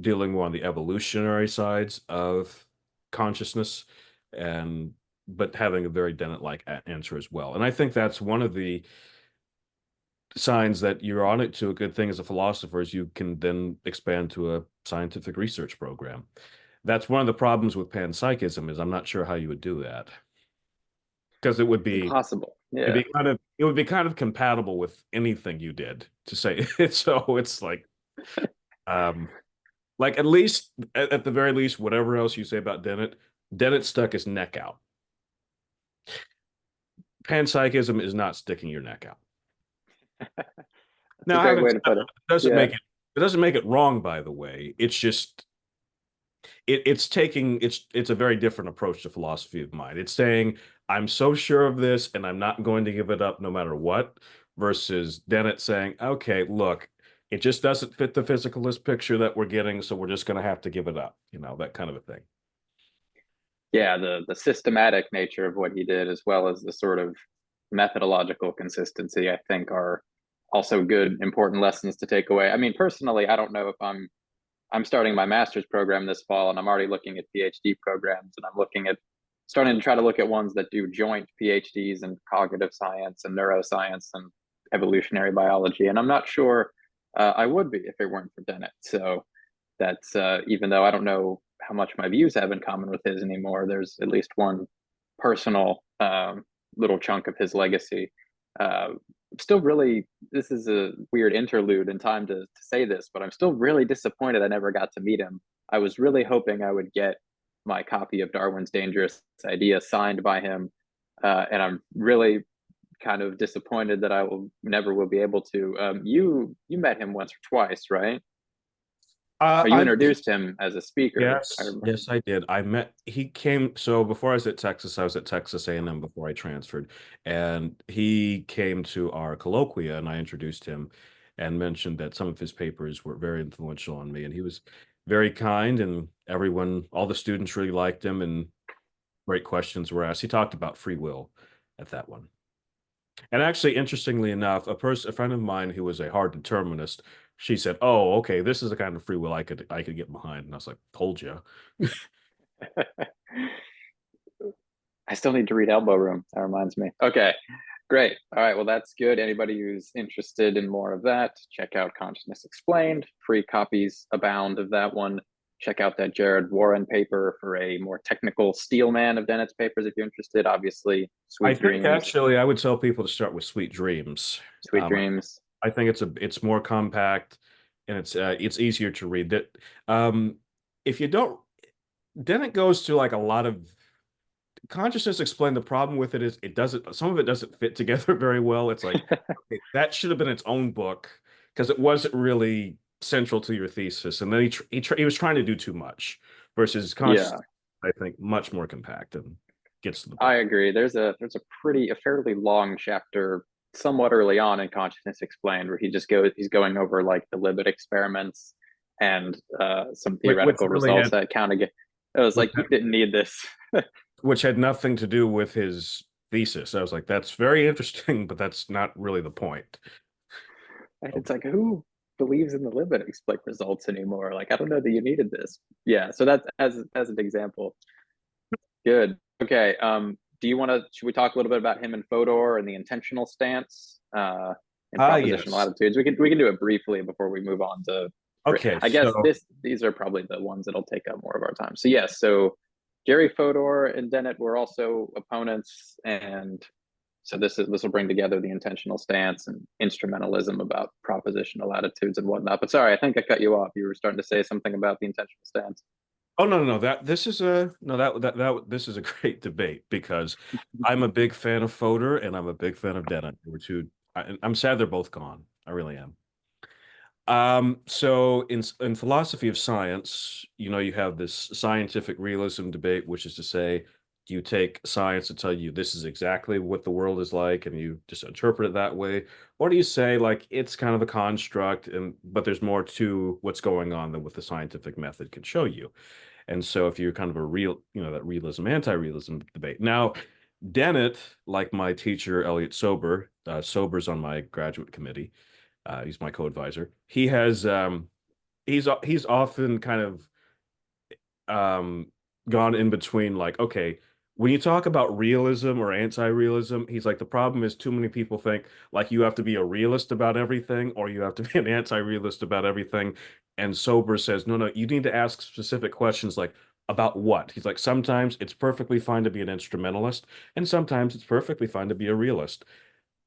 dealing more on the evolutionary sides of consciousness, but having a very Dennett-like answer as well. And I think that's one of the signs that you're on it to a good thing as a philosopher is you can then expand to a scientific research program. That's one of the problems with panpsychism is I'm not sure how you would do that. Because it would be Impossible. it'd Yeah. be it would be kind of compatible with anything you did to say it. So it's like at least at the very least, whatever else you say about Dennett stuck his neck out. Panpsychism is not sticking your neck out. That's a Now, great having way to said put that, it. doesn't Yeah. make it doesn't make it wrong, by the way. It's just it's a very different approach to philosophy of mind. It's saying I'm so sure of this and I'm not going to give it up no matter what, versus Dennett saying, okay, look, it just doesn't fit the physicalist picture that we're getting, so we're just going to have to give it up, that kind of a thing. Yeah, the systematic nature of what he did, as well as the sort of methodological consistency, I think are also good, important lessons to take away. Personally, I don't know if I'm starting my master's program this fall, and I'm already looking at PhD programs, and I'm starting to try to look at ones that do joint PhDs in cognitive science and neuroscience and evolutionary biology. And I'm not sure I would be if it weren't for Dennett. So that's even though I don't know how much my views have in common with his anymore, there's at least one personal little chunk of his legacy. Still really, this is a weird interlude in time to say this, but I'm still really disappointed I never got to meet him. I was really hoping I would get my copy of Darwin's Dangerous Idea signed by him, and I'm really kind of disappointed that I will be able to. You met him once or twice, right? Or you I introduced him as a speaker. I Yes, remember. yes, I did. He came, so before I was at Texas A&M before I transferred, and he came to our colloquia, and I introduced him and mentioned that some of his papers were very influential on me, and he was very kind, and all the students really liked him, and great questions were asked. He talked about free will at that one. And actually, interestingly enough, a friend of mine who was a hard determinist, she said, "Oh, okay, this is the kind of free will I could get behind." And I was like, "Told you." I still need to read Elbow Room. That reminds me. Okay, great. All right, well, that's good. Anybody who's interested in more of that, check out Consciousness Explained. Free copies abound of that one. Check out that Jared Warren paper for a more technical steelman of Dennett's papers if you're interested. Obviously, I Sweet think Dreams, actually I would tell people to start with Sweet Dreams. Sweet Dreams. I think it's more compact and it's easier to read. That if you don't, then it goes to like a lot of consciousness explained. The problem with it is it doesn't, some of it doesn't fit together very well. It's like okay, that should have been its own book because it wasn't really central to your thesis. And then he was trying to do too much versus consciousness, Yeah, I think, much more compact and gets to the I point. agree. A fairly long chapter somewhat early on in Consciousness Explained where he's going over like the Libet experiments and some Which theoretical really results had that kind of get. It was which like you didn't need this. which had nothing to do with his thesis. I was like, that's very interesting, but that's not really the point. It's like who believes in the Libet like results anymore? Like I don't know that you needed this. Yeah. So that's as an example. Good. Okay. Do you want to? Should we talk a little bit about him and Fodor and the intentional stance in Ah, propositional yes. attitudes? We can do it briefly before we move on to. Okay, I guess so these are probably the ones that'll take up more of our time. So yes. So Jerry Fodor and Dennett were also opponents, and so this will bring together the intentional stance and instrumentalism about propositional attitudes and whatnot. But sorry, I think I cut you off. You were starting to say something about the intentional stance. oh no, that this is a no that this is a great debate because I'm a big fan of Fodor and I'm a big fan of Dennett. They were two. I'm sad they're both gone. I really am. So in philosophy of science, you have this scientific realism debate, which is to say, do you take science to tell you this is exactly what the world is like, and you just interpret it that way, or do you say like it's kind of a construct, and but there's more to what's going on than what the scientific method could show you? And so if you're kind of a real, that realism, anti-realism debate. Now, Dennett, like my teacher Elliot Sober, Sober's on my graduate committee. He's my co-advisor. He's often kind of gone in between like, okay, when you talk about realism or anti-realism, he's like, the problem is too many people think like you have to be a realist about everything or you have to be an anti-realist about everything. And Sober says, no, you need to ask specific questions like about what? He's like, sometimes it's perfectly fine to be an instrumentalist, and sometimes it's perfectly fine to be a realist.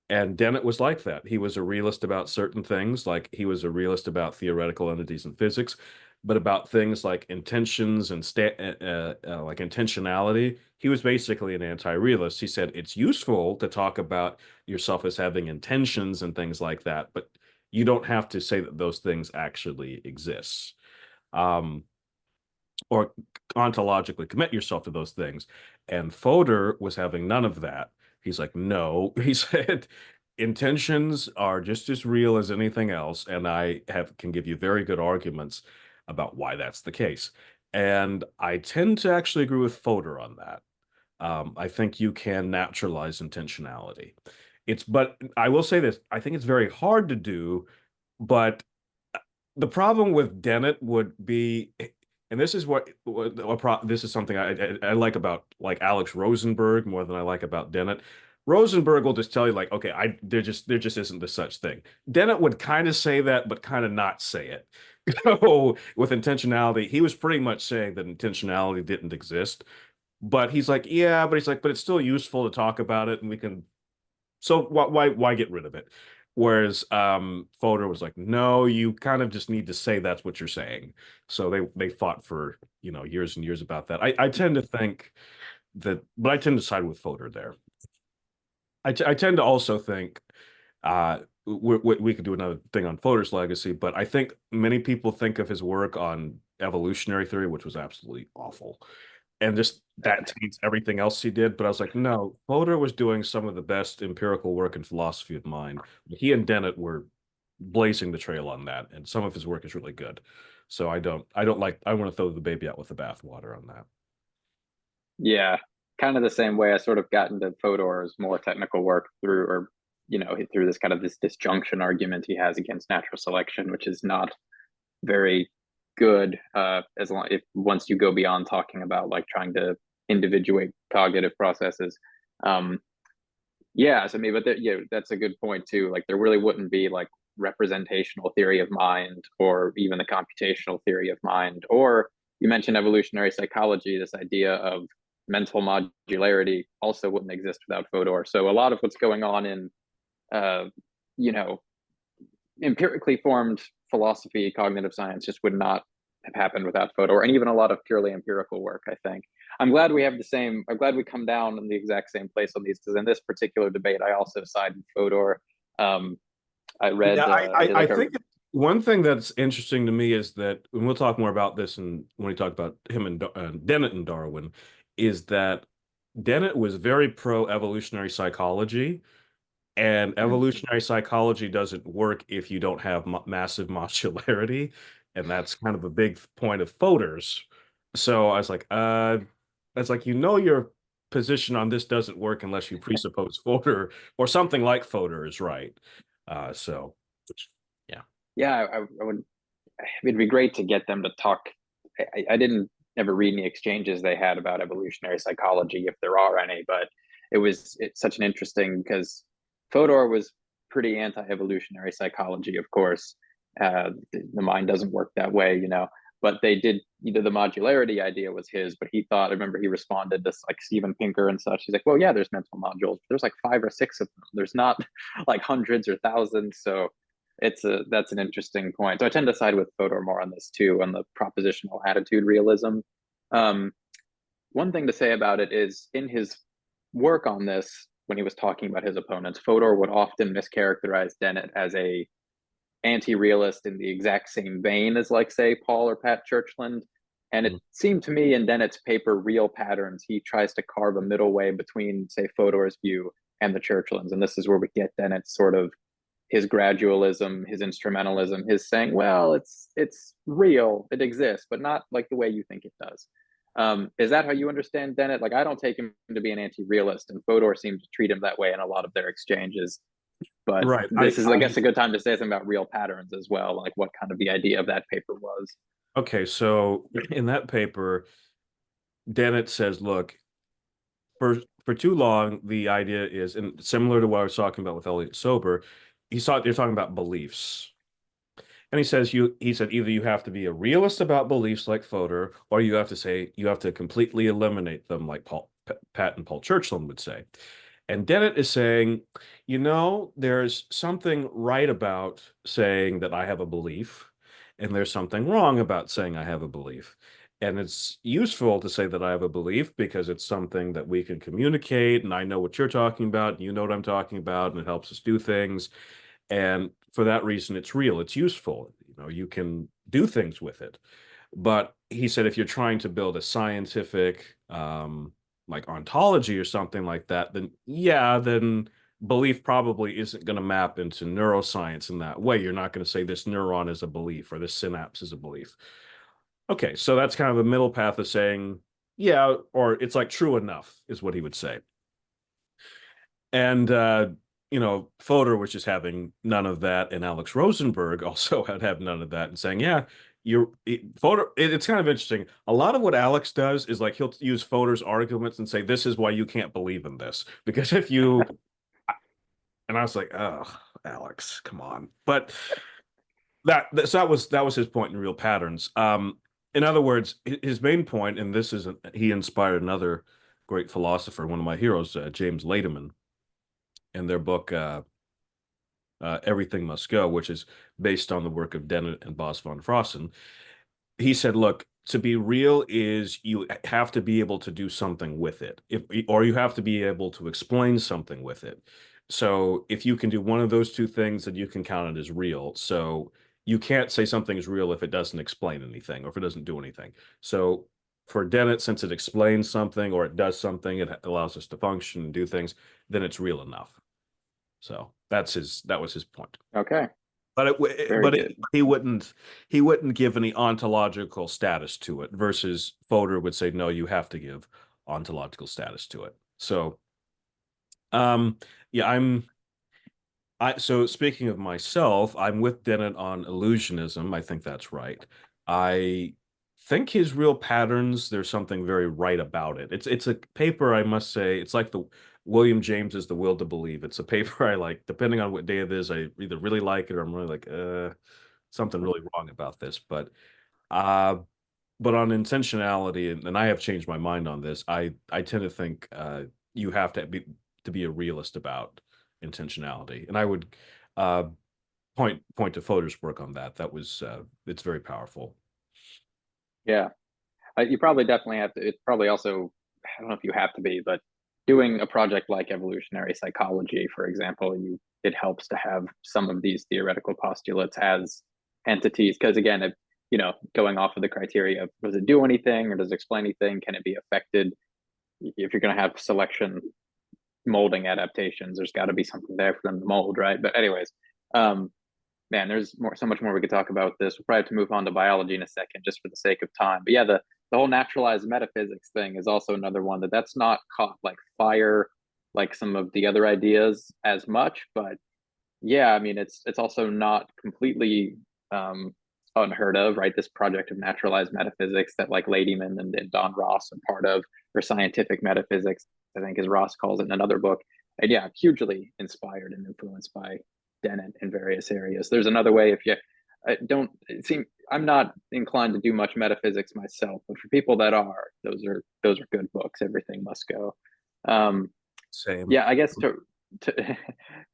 And Dennett was like that. He was a realist about certain things, like he was a realist about theoretical entities in physics, but about things like intentions and like intentionality, he was basically an anti-realist. He said it's useful to talk about yourself as having intentions and things like that, but you don't have to say that those things actually exist. Um, or ontologically commit yourself to those things. And Fodor was having none of that. He's like, no, he said, intentions are just as real as anything else, and I can give you very good arguments about why that's the case. And I tend to actually agree with Fodor on that. I think you can naturalize intentionality. But I will say this, I think it's very hard to do, but the problem with Dennett would be, and this is this is something I like about like Alex Rosenberg more than I like about Dennett. Rosenberg will just tell you like, okay, there just isn't this such thing. Dennett would kind of say that, but kind of not say it. So with intentionality, he was pretty much saying that intentionality didn't exist. But he's like, yeah, but it's still useful to talk about it, and we can so why get rid of it? Whereas Fodor was like, no, you kind of just need to say that's what you're saying. So they fought for years and years about that. I tend to think that, but I tend to side with Fodor there. I tend to also think we could do another thing on Fodor's legacy, but I think many people think of his work on evolutionary theory, which was absolutely awful, and just that taints everything else he did. But I was like, no, Fodor was doing some of the best empirical work in philosophy of mind. He and Dennett were blazing the trail on that, and some of his work is really good. So I don't like, I want to throw the baby out with the bathwater on that. Yeah, kind of the same way I sort of got into Fodor's more technical work through, or through this kind of this disjunction argument he has against natural selection, which is not very good. As long if once you go beyond talking about like trying to individuate cognitive processes. Um, yeah, so maybe, but yeah, that's a good point too. Like there really wouldn't be like representational theory of mind, or even the computational theory of mind, or you mentioned evolutionary psychology. This idea of mental modularity also wouldn't exist without Fodor. So a lot of what's going on in, uh, you know, empirically formed philosophy, cognitive science just would not have happened without Fodor, and even a lot of purely empirical work, I think. I'm glad we have the same, I'm glad we come down in the exact same place on these, because in this particular debate, I also side with Fodor. Um, I Yeah, read I like a, think one thing that's interesting to me is that, and we'll talk more about this and when we talk about him and Dennett and Darwin, is that Dennett was very pro evolutionary psychology, and evolutionary psychology doesn't work if you don't have massive modularity, and that's kind of a big point of Fodor's. So I was like, that's like, your position on this doesn't work unless you presuppose Fodor or something like Fodor is right. So yeah. yeah, I would, it'd be great to get them to talk. I didn't ever read any exchanges they had about evolutionary psychology, if there are any, but it's such an interesting, because Fodor was pretty anti-evolutionary psychology, of course. The mind doesn't work that way, but they did, the modularity idea was his, but he thought, I remember he responded to like Steven Pinker and such. He's like, well, yeah, there's mental modules. There's like 5 or 6 of them. There's not like hundreds or thousands. So that's an interesting point. So I tend to side with Fodor more on this too, on the propositional attitude realism. Um, One thing to say about it is, in his work on this, when he was talking about his opponents, Fodor would often mischaracterize Dennett as a anti-realist in the exact same vein as, like, say, Paul or Pat Churchland. And it Mhm. seemed to me in Dennett's paper, Real Patterns, he tries to carve a middle way between, say, Fodor's view and the Churchlands. And this is where we get Dennett's sort of his gradualism, his instrumentalism, his saying, well, it's real, it exists, but not like the way you think it does. Is that how you understand Dennett? Like, I don't take him to be an anti-realist, and Fodor seems to treat him that way in a lot of their exchanges. But Right. this is, I guess, a good time to say something about real patterns as well, like what kind of the idea of that paper was. Okay, so in that paper, Dennett says, look, for too long, the idea is, and similar to what I was talking about with Elliot Sober, they're talking about beliefs. And he said either you have to be a realist about beliefs like Fodor, or you have to completely eliminate them like Pat and Paul Churchland would say. And Dennett is saying, there's something right about saying that I have a belief, and there's something wrong about saying I have a belief. And it's useful to say that I have a belief because it's something that we can communicate, and I know what you're talking about, and you know what I'm talking about, and it helps us do things. And for that reason, it's real, it's useful. You can do things with it. But he said if you're trying to build a scientific like ontology or something like that, then yeah, then belief probably isn't going to map into neuroscience in that way. You're not going to say this neuron is a belief or this synapse is a belief. Okay, so that's kind of a middle path of saying, yeah, or it's like true enough is what he would say. And Fodor was just having none of that, and Alex Rosenberg also had have none of that, and saying, "Yeah, Fodor." It's kind of interesting. A lot of what Alex does is like he'll use Fodor's arguments and say, "This is why you can't believe in this," because if you, and I was like, "Oh, Alex, come on!" But that was his point in Real Patterns. In other words, his main point, and this is he inspired another great philosopher, one of my heroes, James Lademan, in their book Everything Must Go, which is based on the work of Dennett and Bos von Frossen. He said, look, to be real is you have to be able to do something with it. Or you have to be able to explain something with it. So if you can do one of those two things, then you can count it as real. So you can't say something is real if it doesn't explain anything or if it doesn't do anything. So for Dennett, since it explains something or it does something, it allows us to function and do things, then it's real enough. So that was his point. Okay, But very good. he wouldn't give any ontological status to it versus Fodor would say no, you have to give ontological status to it. So um yeah, so speaking of myself, I'm with Dennett on illusionism. I think that's right. I think his real patterns, there's something very right about it. It's a paper, I must say, it's like the William James is The Will to Believe. It's a paper I like, depending on what day it is, I either really like it or I'm really like, something really wrong about this. Uh but on intentionality, and I have changed my mind on this, I tend to think you have to be a realist about intentionality. And I would uh point to Fodor's work on that. That was it's very powerful. Yeah, you probably definitely have to. It's probably also, I don't know if you have to be, but doing a project like evolutionary psychology, for example, it helps to have some of these theoretical postulates as entities. Because again, going off of the criteria of does it do anything or does it explain anything? Can it be affected? If you're going to have selection molding adaptations, there's got to be something there for them to mold, right? But anyways, um, man, there's so much more we could talk about this. We'll probably have to move on to biology in a second, just for the sake of time. But yeah, the whole naturalized metaphysics thing is also another one that's not caught like fire, like some of the other ideas as much. But yeah, I mean, it's also not completely unheard of, right? This project of naturalized metaphysics that like Ladyman and Don Ross are part of, or scientific metaphysics, I think, as Ross calls it in another book. And yeah, hugely inspired and influenced by Dennett in various areas. There's another way if you I don't it seem I'm not inclined to do much metaphysics myself, but for people that are, those are good books. Everything must go. Um, Same. yeah, I guess to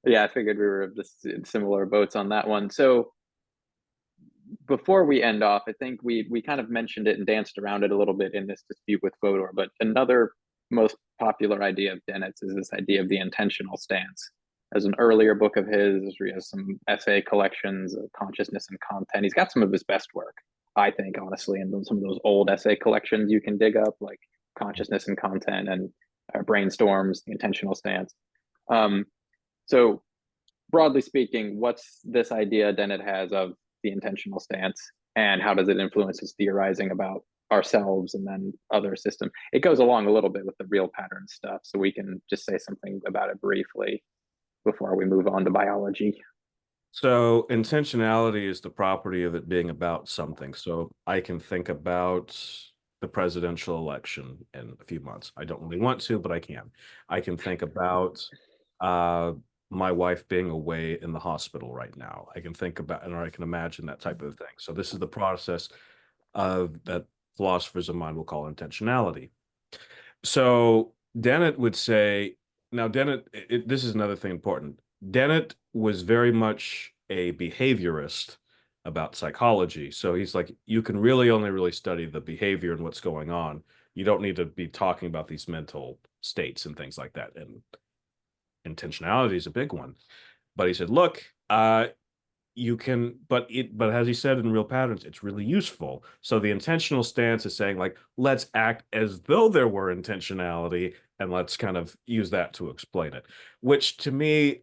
yeah, I figured we were just in similar boats on that one. So before we end off, I think we kind of mentioned it and danced around it a little bit in this dispute with Fodor, but another most popular idea of Dennett's is this idea of the intentional stance. As an earlier book of his, he has some essay collections of consciousness and content. He's got some of his best work, I think, honestly, and some of those old essay collections you can dig up, like Consciousness and Content and Brainstorms, the intentional stance. Um, so broadly speaking, what's this idea Dennett has of the intentional stance, and how does it influence his theorizing about ourselves and then other systems? It goes along a little bit with the real pattern stuff, so we can just say something about it briefly before we move on to biology. So intentionality is the property of it being about something. So I can think about the presidential election in a few months. I don't really want to, but I can. I can think about uh, my wife being away in the hospital right now. I can think about, or I can imagine that type of thing. So this is the process of that philosophers of mind will call intentionality. So Dennett would say, now Dennett, this is another thing important. Dennett was very much a behaviorist about psychology. So he's like, you can really only really study the behavior and what's going on. You don't need to be talking about these mental states and things like that. And intentionality is a big one. But he said, look, you can, but as he said in Real Patterns, it's really useful. So the intentional stance is saying, like, let's act as though there were intentionality and let's kind of use that to explain it. Which to me,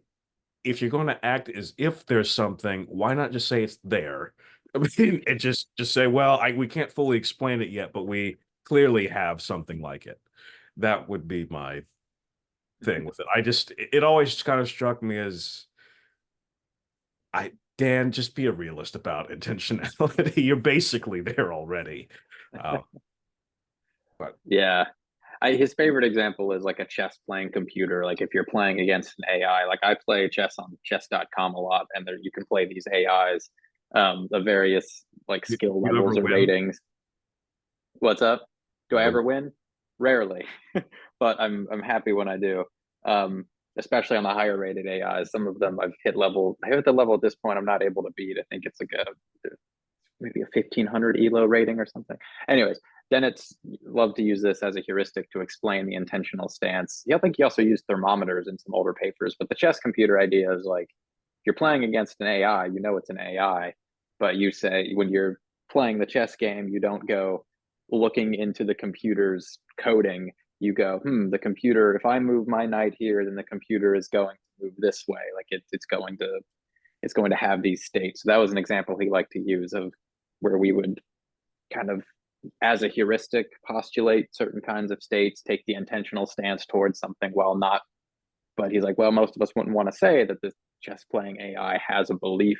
if you're going to act as if there's something, why not just say it's there? I mean, it just say, well, we can't fully explain it yet, but we clearly have something like it. That would be my thing with it. It always kind of struck me as Dan, just be a realist about intentionality. You're basically there already. Um, but Yeah, his favorite example is like a chess playing computer. Like if you're playing against an AI, like I play chess on chess.com a lot, and there you can play these AIs of various like skill you ever levels or win? ratings. What's up? Do You I ever ever win? Rarely, but I'm happy when I do. Um, Especially on the higher rated AIs. Some of them I've hit level. I hit the level at this point I'm not able to beat. I think it's like a maybe a 1500 elo rating or something. Anyways, Dennett's loved to use this as a heuristic to explain the intentional stance. Yeah, I think he also used thermometers in some older papers, but the chess computer idea is like, if you're playing against an AI, you know it's an AI, but you say when you're playing the chess game, you don't go looking into the computer's coding. You go, the computer, if I move my knight here, then the computer is going to move this way. Like it's going to have these states. So that was an example he liked to use of where we would kind of, as a heuristic, postulate certain kinds of states, take the intentional stance towards something while not. But he's like, well, most of us wouldn't want to say that this chess playing AI has a belief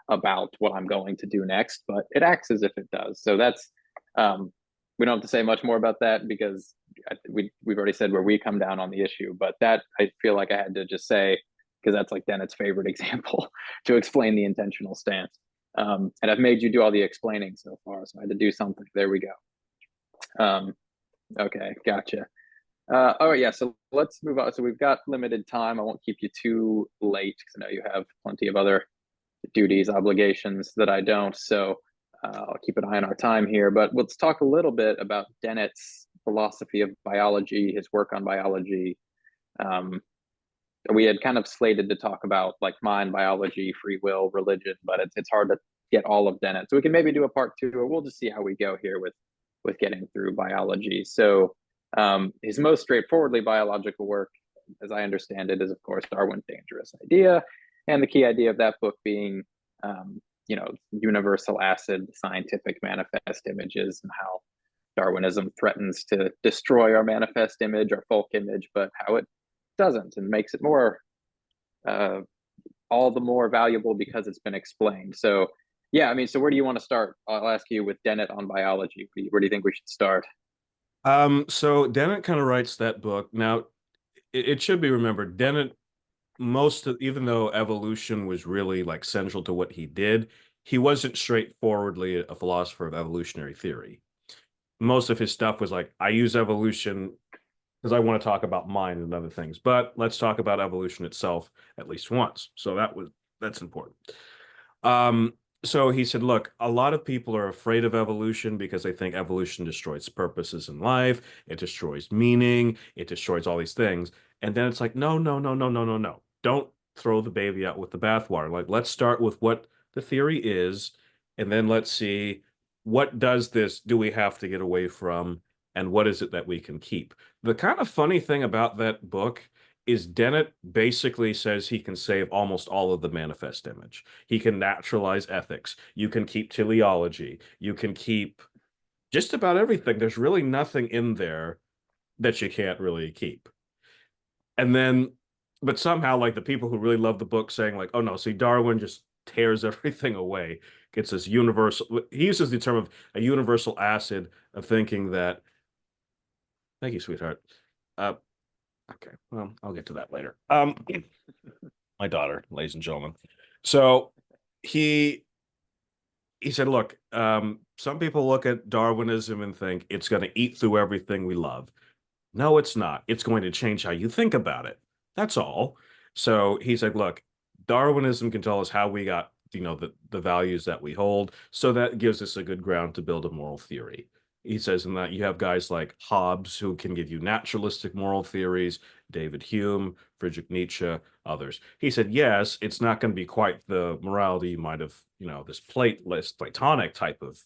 about what I'm going to do next, but it acts as if it does. So that's, we don't have to say much more about that because we've already said where we come down on the issue. But that I feel like I had to just say because that's like Dennett's favorite example to explain the intentional stance. And I've made you do all the explaining so far, so I had to do something. There we go. Okay, gotcha. All right, yeah, so let's move on. So we've got limited time. I won't keep you too late because I know you have plenty of other duties, obligations that I don't. So I'll keep an eye on our time here. But let's talk a little bit about Dennett's philosophy of biology, his work on biology. We had kind of slated to talk about like mind, biology, free will, religion, but it's hard to get all of Dennett. So we can maybe do a part two, or we'll just see how we go here with getting through biology. So his most straightforwardly biological work, as I understand it, is of course Darwin's Dangerous Idea, and the key idea of that book being, universal acid scientific manifest images, and how Darwinism threatens to destroy our manifest image, our folk image, but how it doesn't and makes it more all the more valuable because it's been explained. So yeah, I mean, so where do you want to start? I'll ask you with Dennett on biology. Where do you think we should start? So Dennett kind of writes that book. Now, it should be remembered, Dennett, even though evolution was really like central to what he did, he wasn't straightforwardly a philosopher of evolutionary theory. Most of his stuff was like, I use evolution because I want to talk about mind and other things, but let's talk about evolution itself at least once. So that's important. Um, so he said, look, a lot of people are afraid of evolution because they think evolution destroys purposes in life, it destroys meaning, it destroys all these things. And then it's like, no, no, no, no, no, no, no. Don't throw the baby out with the bathwater. Like, let's start with what the theory is, and then let's see what do we have to get away from, and what is it that we can keep. The kind of funny thing about that book is Dennett basically says he can save almost all of the manifest image. He can naturalize ethics. You can keep teleology. You can keep just about everything. There's really nothing in there that you can't really keep. And then, but somehow, like the people who really love the book saying, like, oh no, see, Darwin just tears everything away. Gets this universal, he uses the term of a universal acid of thinking that, thank you, sweetheart. Okay, well, I'll get to that later. My daughter, ladies and gentlemen. So he he said, look, some people look at Darwinism and think it's going to eat through everything we love. No, it's not. It's going to change how you think about it. That's all. So he said, look, Darwinism can tell us how we got, the values that we hold. So that gives us a good ground to build a moral theory. He says in that you have guys like Hobbes who can give you naturalistic moral theories, David Hume, Friedrich Nietzsche, others. He said, yes, it's not going to be quite the morality you might have, this Platonic type of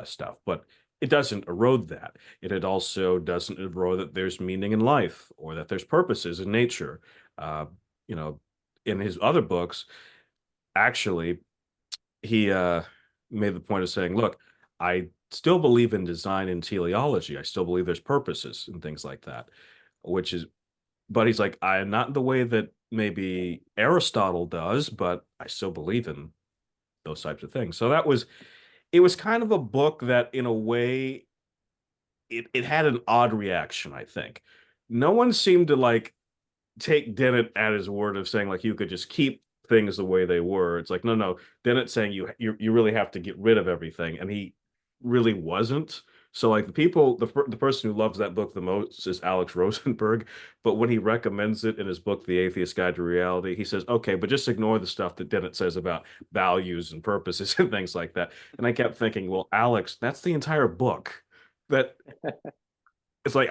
stuff, but it doesn't erode that. It also doesn't erode that there's meaning in life or that there's purposes in nature. You know, in his other books, actually, he made the point of saying, look, I still believe in design and teleology. I still believe there's purposes and things like that, but he's like, I am not in the way that maybe Aristotle does, but I still believe in those types of things. So it was kind of a book that in a way it had an odd reaction, I think. No one seemed to like take Dennett at his word of saying like you could just keep things the way they were. It's like, no, Dennett saying you really have to get rid of everything. And he really wasn't. So like the person who loves that book the most is Alex Rosenberg, but when he recommends it in his book, The Atheist Guide to Reality, he says, okay, but just ignore the stuff that Dennett says about values and purposes and things like that. And I kept thinking, well, Alex, that's the entire book. That it's like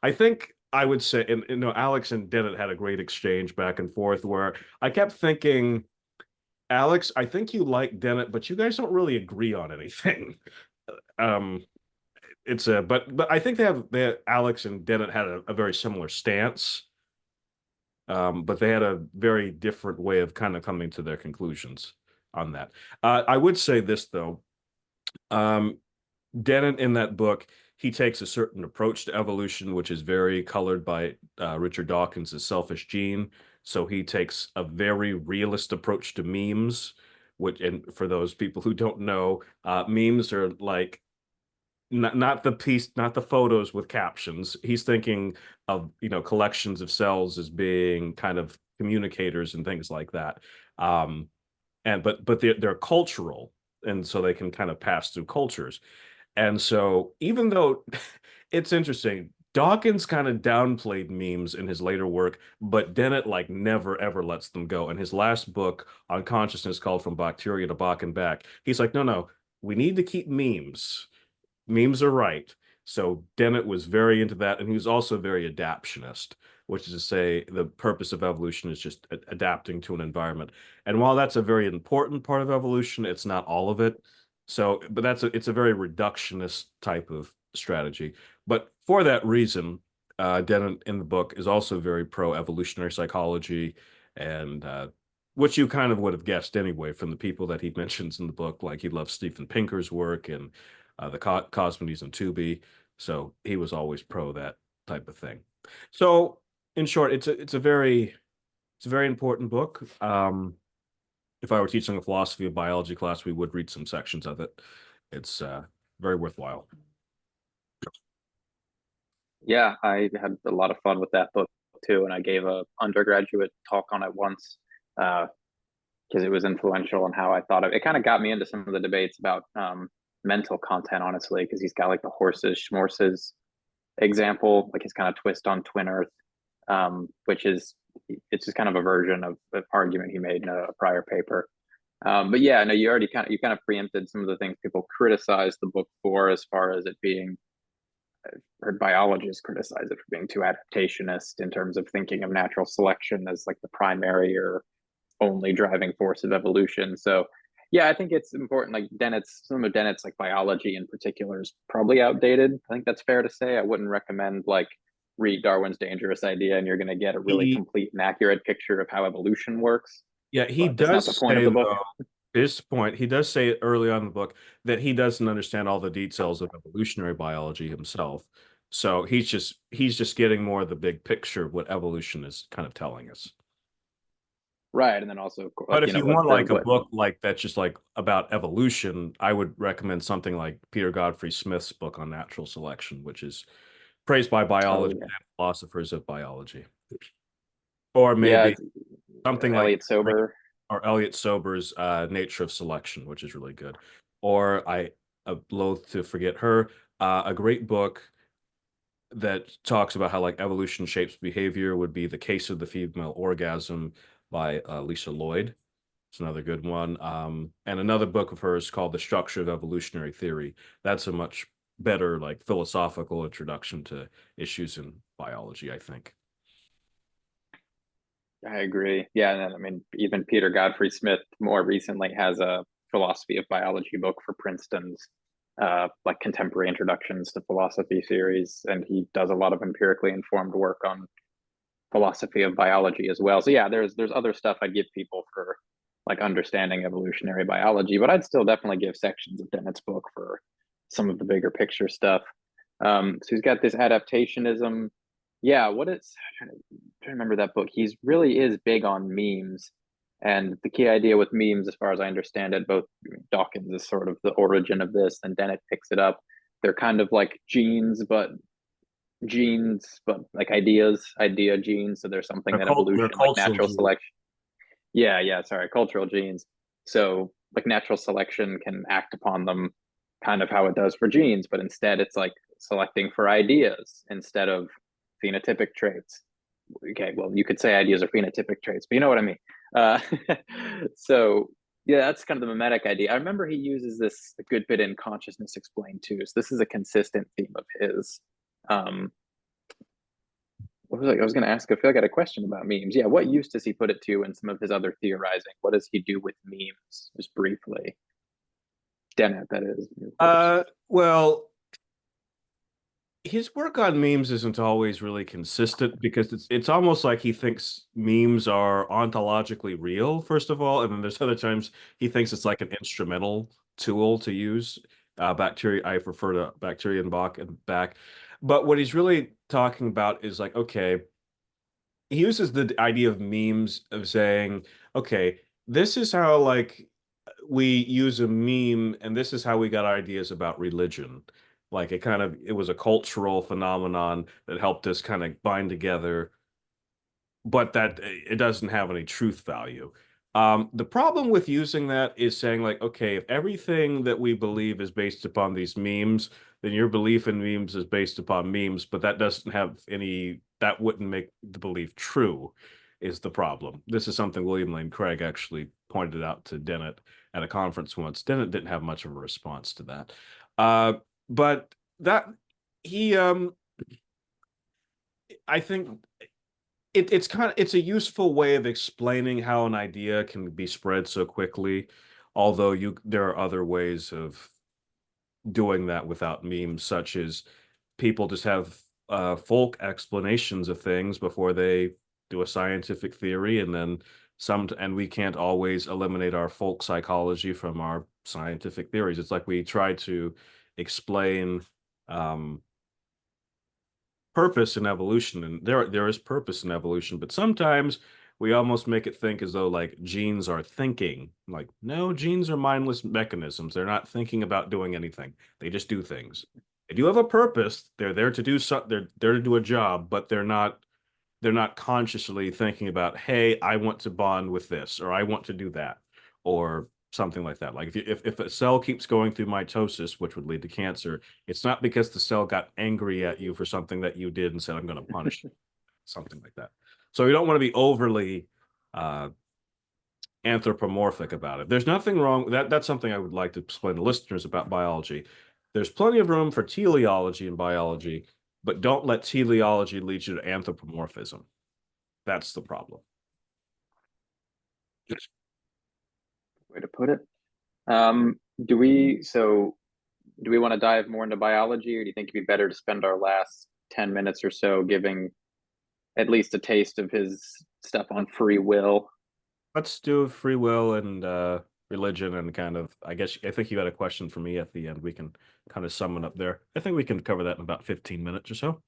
I think I would say, and you know, Alex and Dennett had a great exchange back and forth where I kept thinking, Alex, I think you like Dennett, but you guys don't really agree on anything. Um, it's a but I think they Alex and Dennett had a very similar stance, but they had a very different way of kind of coming to their conclusions on that. I would say this though, um, Dennett in that book, he takes a certain approach to evolution, which is very colored by Richard Dawkins' selfish gene. So he takes a very realist approach to memes, which, and for those people who don't know, memes are like not the photos with captions. He's thinking of, you know, collections of cells as being kind of communicators and things like that. And but they're cultural, and so they can kind of pass through cultures. And so even though it's interesting, Dawkins kind of downplayed memes in his later work, but Dennett like never ever lets them go. In his last book on consciousness called From Bacteria to Bach and Back, he's like, no, no, we need to keep memes are right. So Dennett was very into that, and he was also very adaptionist, which is to say the purpose of evolution is just adapting to an environment. And while that's a very important part of evolution, it's not all of it. So, but it's a very reductionist type of strategy. But for that reason, Dennett in the book is also very pro evolutionary psychology, and which you kind of would have guessed anyway from the people that he mentions in the book. Like he loves Steven Pinker's work and the Cosmoses and Tubi. So he was always pro that type of thing. So in short, it's a very important book. If I were teaching a philosophy of biology class, we would read some sections of it. It's very worthwhile. Yeah, I had a lot of fun with that book too, and I gave a undergraduate talk on it once because it was influential on how I thought of it. Kind of got me into some of the debates about mental content, honestly, because he's got like the horses, schmorses example, like his kind of twist on twin Earth, which is it's just kind of a version of the argument he made in a prior paper. But yeah, no, you kind of preempted some of the things people criticize the book for, as far as it being, heard biologists criticize it for being too adaptationist in terms of thinking of natural selection as like the primary or only driving force of evolution. So yeah, I think it's important. Like some of Dennett's like biology in particular is probably outdated. I think that's fair to say. I wouldn't recommend like read Darwin's Dangerous Idea and you're going to get a really He, complete and accurate picture of how evolution works. yeah, he But that's not does the point of say the book. though, his point, he does say early on in the book that he doesn't understand all the details of evolutionary biology himself. So he's just getting more of the big picture of what evolution is kind of telling us. Right. And then also like, But you if know, you want like a what, book like that's just like about evolution, I would recommend something like Peter Godfrey Smith's book on natural selection, which is praised by oh biologists yeah. and philosophers of biology. Or Yeah. maybe something like Elliot Sober. or Elliot Sober's Nature of Selection, which is really good. Or I loath to forget her, a great book that talks about how like evolution shapes behavior would be The Case of the Female Orgasm by Lisa Lloyd. It's another good one. And another book of hers called The Structure of Evolutionary Theory. That's a much better like philosophical introduction to issues in biology, I think. I agree. Yeah, and then, I mean, even Peter Godfrey Smith more recently has a philosophy of biology book for Princeton's like contemporary introductions to philosophy series, and he does a lot of empirically informed work on philosophy of biology as well. So yeah, there's other stuff I'd give people for like understanding evolutionary biology, but I'd still definitely give sections of Dennett's book for some of the bigger picture stuff. So he's got this adaptationism. Yeah, what it's trying to remember that book. He's really is big on memes. And the key idea with memes, as far as I understand it, both Dawkins is sort of the origin of this, and Dennett picks it up. They're kind of like genes, but like idea genes. So there's something that They're evolution, like cultural natural genes. selection. Yeah, yeah, sorry, cultural genes. So like natural selection can act upon them kind of how it does for genes, but instead it's like selecting for ideas instead of phenotypic traits. Okay, well, you could say ideas are phenotypic traits, but you know what I mean. Uh, so yeah, that's kind of the mimetic idea. I remember he uses this a good bit in Consciousness Explained too. So this is a consistent theme of his. Um, what was I was going to ask? I feel like I had a question about memes. Yeah, what use does he put it to in some of his other theorizing? What does he do with memes? Just briefly, Dennett, that is. Well, his work on memes isn't always really consistent because it's almost like he thinks memes are ontologically real, first of all, and then there's other times he thinks it's like an instrumental tool to use. Bacteria, I refer to bacteria and Bach and back. But what he's really talking about is like, okay, he uses the idea of memes of saying, okay, this is how like we use a meme and this is how we got ideas about religion. Like it was a cultural phenomenon that helped us kind of bind together, but that it doesn't have any truth value. The problem with using that is saying like, okay, if everything that we believe is based upon these memes, then your belief in memes is based upon memes, but that doesn't have any, that wouldn't make the belief true, is the problem. This is something William Lane Craig actually pointed out to Dennett at a conference once. Dennett didn't have much of a response to that. But that he I think it's a useful way of explaining how an idea can be spread so quickly, although there are other ways of doing that without memes, such as people just have folk explanations of things before they do a scientific theory, and then and we can't always eliminate our folk psychology from our scientific theories. It's like we try to explain um, purpose in evolution, and there is purpose in evolution, but sometimes we almost make it think as though like genes are thinking. Like, no, genes are mindless mechanisms. They're not thinking about doing anything. They just do things. They do have a purpose. They're there to do they're there to do a job, but they're not consciously thinking about, hey, I want to bond with this, or I want to do that, or something like that. Like if a cell keeps going through mitosis, which would lead to cancer, it's not because the cell got angry at you for something that you did and said, I'm going to punish you, something like that. So you don't want to be overly anthropomorphic about it. There's nothing wrong. That's something I would like to explain to listeners about biology. There's plenty of room for teleology in biology, but don't let teleology lead you to anthropomorphism. That's the problem. Way to put it. Um, do we so do we want to dive more into biology, or do you think it'd be better to spend our last 10 minutes or so giving at least a taste of his stuff on free will? Let's do free will and religion and kind of, I think you had a question for me at the end. We can kind of sum it up there. I think we can cover that in about 15 minutes or so.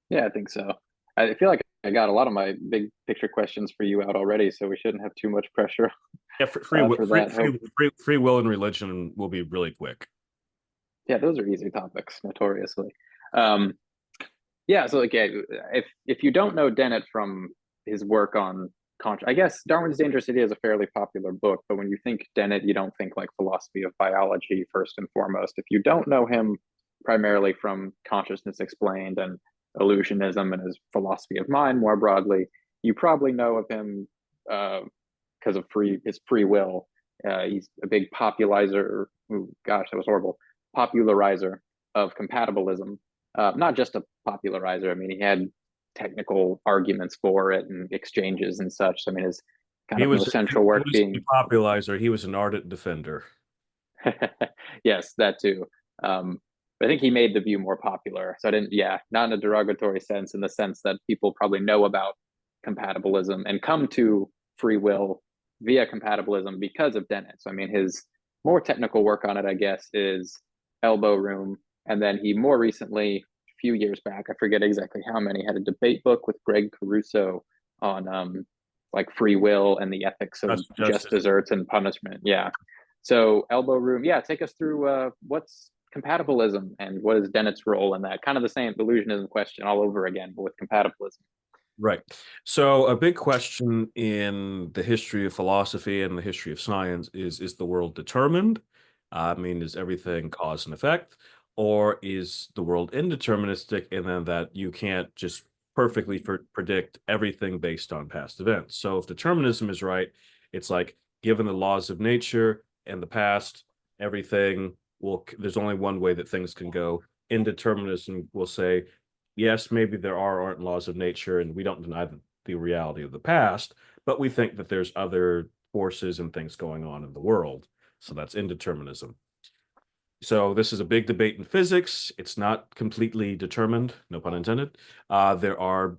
Yeah, I think so. I feel like I got a lot of my big picture questions for you out already, so we shouldn't have too much pressure Yeah, for that. Hope. free will and religion will be really quick. Yeah, those are easy topics, notoriously. Um, yeah, so okay, if you don't know Dennett from his work on I guess Darwin's Dangerous Idea is a fairly popular book, but when you think Dennett, you don't think like philosophy of biology first and foremost. If you don't know him primarily from Consciousness Explained and illusionism and his philosophy of mind more broadly, you probably know of him because of his free will. He's a big popularizer. Ooh, gosh, that was horrible. Popularizer of compatibilism. Not just a popularizer. I mean, he had technical arguments for it and exchanges and such. I mean, his kind He of was most central work a being popularizer. He was an ardent defender. yes, that too. But I think he made the view more popular. So I didn't, yeah, not in a derogatory sense, in the sense that people probably know about compatibilism and come to free will via compatibilism because of Dennett. So I mean, his more technical work on it, I guess, is Elbow Room, and then he more recently, a few years back, I forget exactly how many, had a debate book with Greg Caruso on like free will and the ethics of just Justice. desserts and punishment. Yeah. So Elbow Room, yeah, take us through what's compatibilism and what is Dennett's role in that? Kind of the same illusionism question all over again, but with compatibilism. Right. So a big question in the history of philosophy and the history of science is the world determined? I mean, is everything cause and effect, or is the world indeterministic, and then that you can't just perfectly predict everything based on past events? So if determinism is right, it's like given the laws of nature and the past, everything will. There's only one way that things can go. Indeterminism will say, yes, maybe there aren't laws of nature, and we don't deny the reality of the past, but we think that there's other forces and things going on in the world. So that's indeterminism. So this is a big debate in physics. It's not completely determined, no pun intended. There are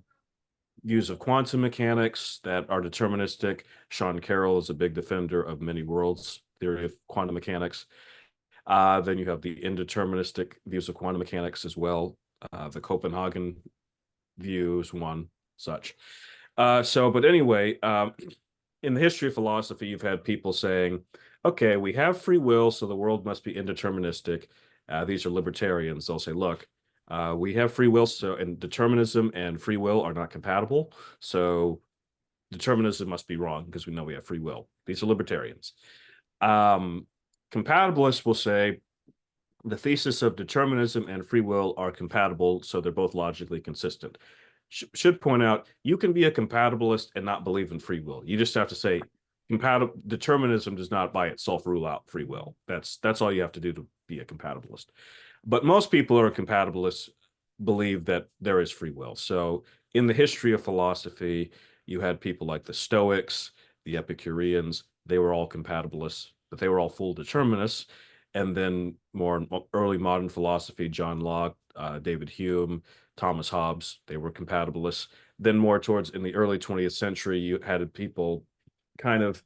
views of quantum mechanics that are deterministic. Sean Carroll is a big defender of many worlds theory of quantum mechanics. Then you have the indeterministic views of quantum mechanics as well. The Copenhagen views one such. But anyway, in the history of philosophy, you've had people saying, okay, we have free will, so the world must be indeterministic. These are libertarians. They'll say, look, we have free will, so and determinism and free will are not compatible. So determinism must be wrong because we know we have free will. These are libertarians. Um, Compatibilists will say the thesis of determinism and free will are compatible, so they're both logically consistent. Should point out you can be a compatibilist and not believe in free will. You just have to say determinism does not by itself rule out free will. That's all you have to do to be a compatibilist. But most people who are compatibilists believe that there is free will. So in the history of philosophy, you had people like the Stoics, the Epicureans. They were all compatibilists, but they were all full determinists. And then more early modern philosophy, John Locke, David Hume, Thomas Hobbes, they were compatibilists. Then more towards in the early 20th century, you had people kind of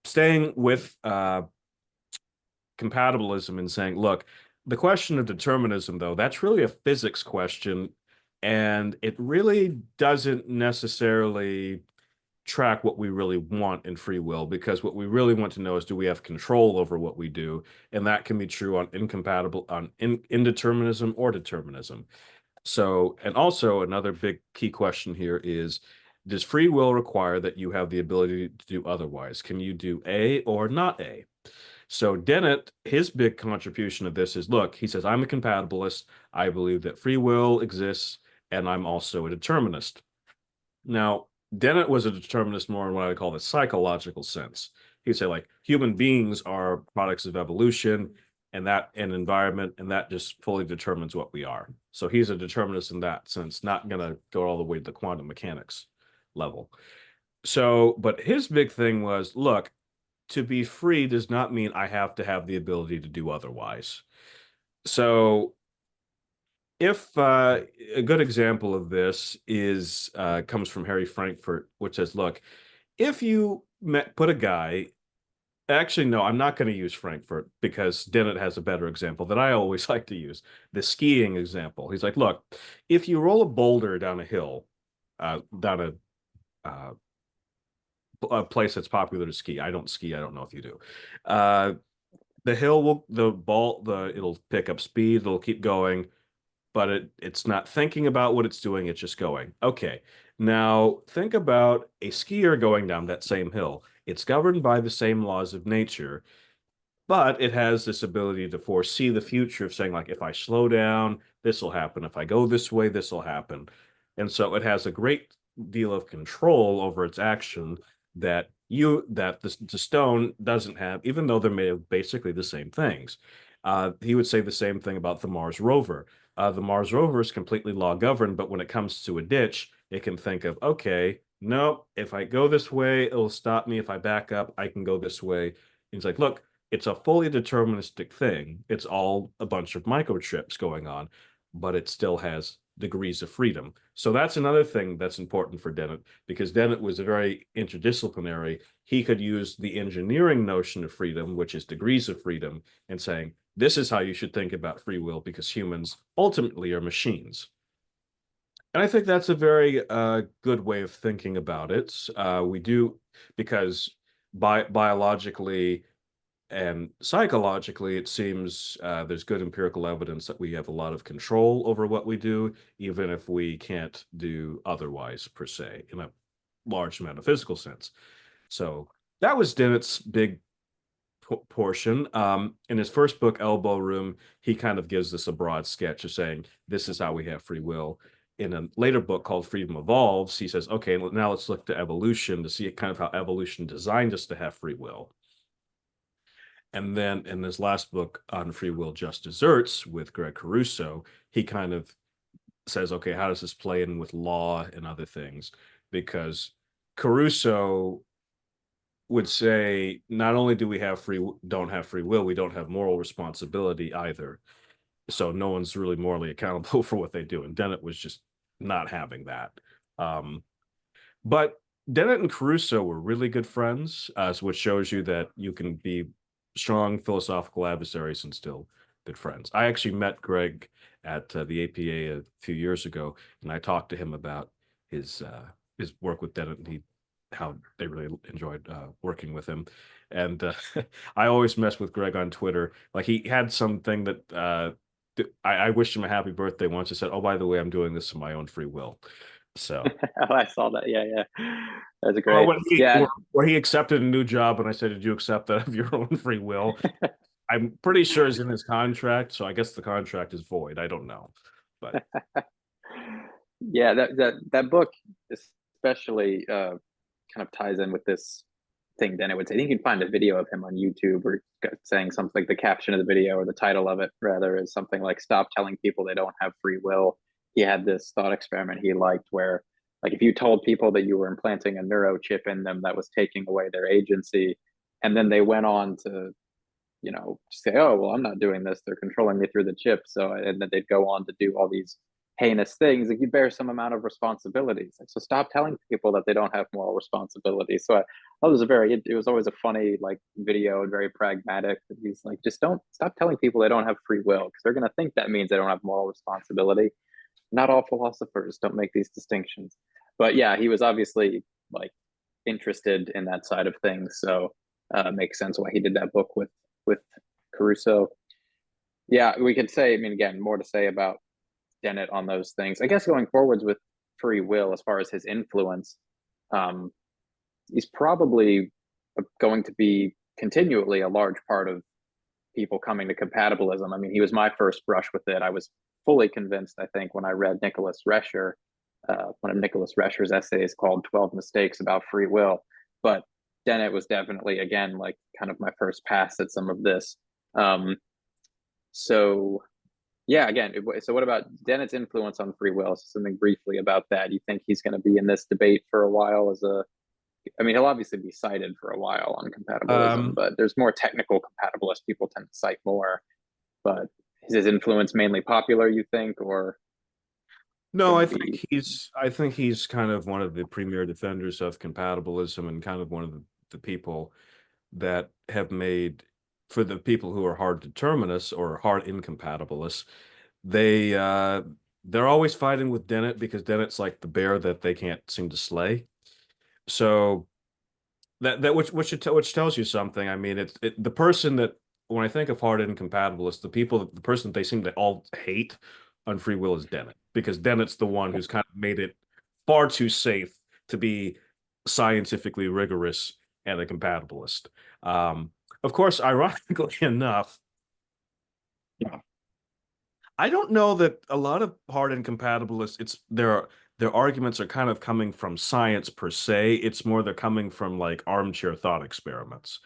staying with compatibilism and saying, look, the question of determinism, though, that's really a physics question, and it really doesn't necessarily track what we really want in free will, because what we really want to know is, do we have control over what we do? And that can be true on indeterminism or determinism. So, and also another big key question here is, does free will require that you have the ability to do otherwise? Can you do A or not A? So Dennett, his big contribution of this is, look, he says, I'm a compatibilist. I believe that free will exists, and I'm also a determinist. Now, Dennett was a determinist more in what I call the psychological sense. He'd say, like, human beings are products of evolution and that and environment, and that just fully determines what we are. So he's a determinist in that sense, not going to go all the way to the quantum mechanics level. So, but his big thing was, look, to be free does not mean I have to have the ability to do otherwise. So if a good example of this is comes from Harry Frankfurt, which says, look, if you put a guy, actually, no, I'm not going to use Frankfurt because Dennett has a better example that I always like to use, the skiing example. He's like, look, if you roll a boulder down a hill, down a place that's popular to ski. I don't ski. I don't know if you do. The hill will, it'll pick up speed. It'll keep going, but it's not thinking about what it's doing. It's just going. Okay. Now think about a skier going down that same hill. It's governed by the same laws of nature, but it has this ability to foresee the future of saying, like, if I slow down, this will happen. If I go this way, this will happen. And so it has a great deal of control over its action that the stone doesn't have, even though they're made of basically the same things. He would say the same thing about the Mars rover. The Mars rover is completely law governed, but when it comes to a ditch, it can think of, okay, no, if I go this way, it'll stop me. If I back up, I can go this way. He's like, look, it's a fully deterministic thing. It's all a bunch of microchips going on, but it still has degrees of freedom. So that's another thing that's important for Dennett, because Dennett was a very interdisciplinary. He could use the engineering notion of freedom, which is degrees of freedom, and saying, this is how you should think about free will, because humans ultimately are machines. And I think that's a very good way of thinking about it. We do, because biologically and psychologically, it seems there's good empirical evidence that we have a lot of control over what we do, even if we can't do otherwise, per se, in a large metaphysical sense. So that was Dennett's big portion. In his first book, Elbow Room, he kind of gives this a broad sketch of saying, this is how we have free will. In a later book called Freedom Evolves, he says, okay, now let's look to evolution to see kind of how evolution designed us to have free will. And then in this last book on free will, just desserts with Greg Caruso, he kind of says, okay, how does this play in with law and other things? Because Caruso would say not only do we don't have free will, we don't have moral responsibility either. So no one's really morally accountable for what they do. And Dennett was just not having that. But Dennett and Caruso were really good friends, which shows you that you can be strong philosophical adversaries and still good friends. I actually met Greg at the APA a few years ago, and I talked to him about his work with Dennett and how they really enjoyed working with him. And I always mess with Greg on Twitter. Like he had something that I wished him a happy birthday once. I said, "Oh, by the way, I'm doing this of my own free will." So Oh, I saw that. Yeah, yeah. That's or great. Yeah. when he accepted a new job, and I said, "Did you accept that of your own free will?" I'm pretty sure it's in his contract, so I guess the contract is void. I don't know, but Yeah, that book especially kind of ties in with this thing. Then it would say, I think you can find a video of him on YouTube or saying something like the caption of the video or the title of it rather is something like "Stop telling people they don't have free will." He had this thought experiment he liked where, like, if you told people that you were implanting a neurochip in them that was taking away their agency, and then they went on to, say, "Oh, well, I'm not doing this. They're controlling me through the chip." So, and then they'd go on to do all these heinous things. Like, you bear some amount of responsibilities. Like, so stop telling people that they don't have moral responsibility. So I was it was always a funny like video and very pragmatic. He's like, just don't stop telling people they don't have free will because they're going to think that means they don't have moral responsibility. Not all philosophers don't make these distinctions. But yeah, he was obviously like interested in that side of things. So it makes sense why he did that book with Caruso. Yeah, we could say, I mean, again, more to say about Dennett on those things. I guess going forwards with free will, as far as his influence, um, he's probably going to be continually a large part of people coming to compatibilism. I mean, he was my first brush with it. I was fully convinced, I think, when I read Nicholas Rescher, one of Nicholas Rescher's essays called 12 Mistakes About Free Will. But Dennett was definitely, again, like kind of my first pass at some of this. So yeah, again, so what about Dennett's influence on free will? So something briefly about that. You think he's going to be in this debate for a while I mean, he'll obviously be cited for a while on compatibilism, but there's more technical compatibilist people tend to cite more. But is his influence mainly popular, you think, or no, going to be? I think he's kind of one of the premier defenders of compatibilism and kind of one of the people that have made for the people who are hard determinists or hard incompatibilists, they they're always fighting with Dennett because Dennett's like the bear that they can't seem to slay. So which tells you something. I mean, the person that when I think of hard incompatibilists, the person that they seem to all hate on free will is Dennett because Dennett's the one who's kind of made it far too safe to be scientifically rigorous and a compatibilist. Of course, ironically enough, I don't know that a lot of hard incompatibilists, their arguments are kind of coming from science per se. It's more they're coming from like armchair thought experiments.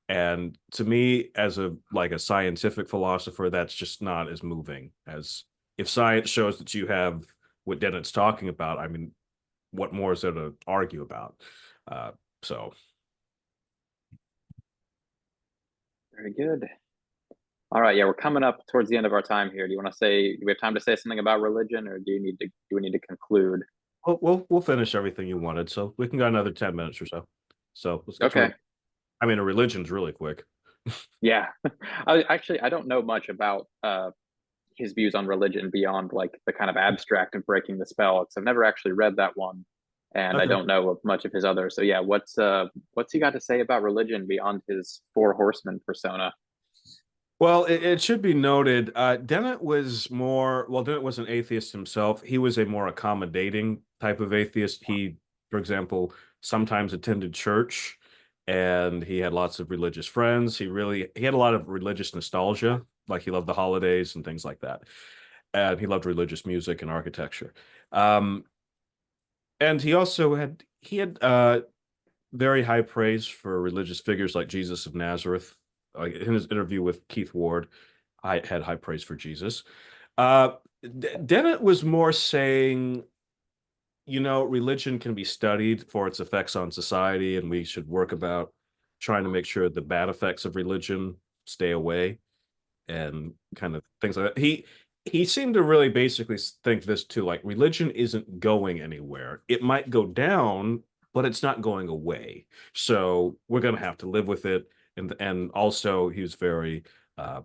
And to me, as a scientific philosopher, that's just not as moving as if science shows that you have what Dennett's talking about. I mean, what more is there to argue about? So Very good. All right, yeah, we're coming up towards the end of our time here. Do we have time to say something about religion, or do we need to conclude? we'll finish everything you wanted. So we can go another 10 minutes or so. So let's get to Okay. it. I mean, a religion's really quick. Yeah. I don't know much about his views on religion beyond like the kind of abstract of breaking the spell. Because I've never actually read that one, and I Okay. don't know of much of his others. So yeah, what's he got to say about religion beyond his four horsemen persona? Well, it should be noted, Dennett was Dennett was an atheist himself. He was a more accommodating type of atheist. He, for example, sometimes attended church and he had lots of religious friends. He had a lot of religious nostalgia, like he loved the holidays and things like that. And he loved religious music and architecture. Um, and he had very high praise for religious figures like Jesus of Nazareth. In his interview with Keith Ward, I had high praise for Jesus. Uh, Dennett was more saying, religion can be studied for its effects on society, and we should work about trying to make sure the bad effects of religion stay away and kind of things like that. He seemed to really basically think this too, like religion isn't going anywhere. It might go down, but it's not going away. So we're going to have to live with it. And also he was very uh,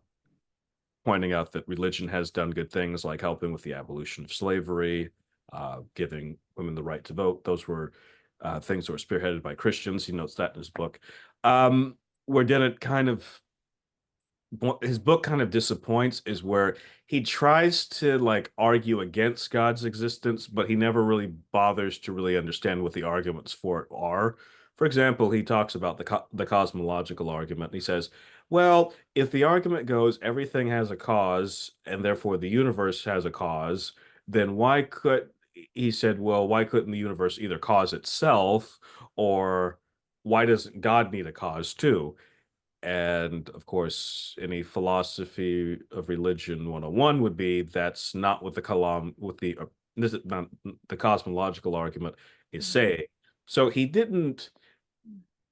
pointing out that religion has done good things like helping with the abolition of slavery, giving women the right to vote. Those were things that were spearheaded by Christians. He notes that in his book. Where Dennett kind of his book kind of disappoints is where he tries to like argue against God's existence, but he never really bothers to really understand what the arguments for it are. For example, he talks about the cosmological argument. He says, well, if the argument goes everything has a cause and therefore the universe has a cause, then he said, well, why couldn't the universe either cause itself, or why doesn't God need a cause too? And of course, any philosophy of religion 101 would be that's not what the kalam with the this is not the cosmological argument is saying. So he didn't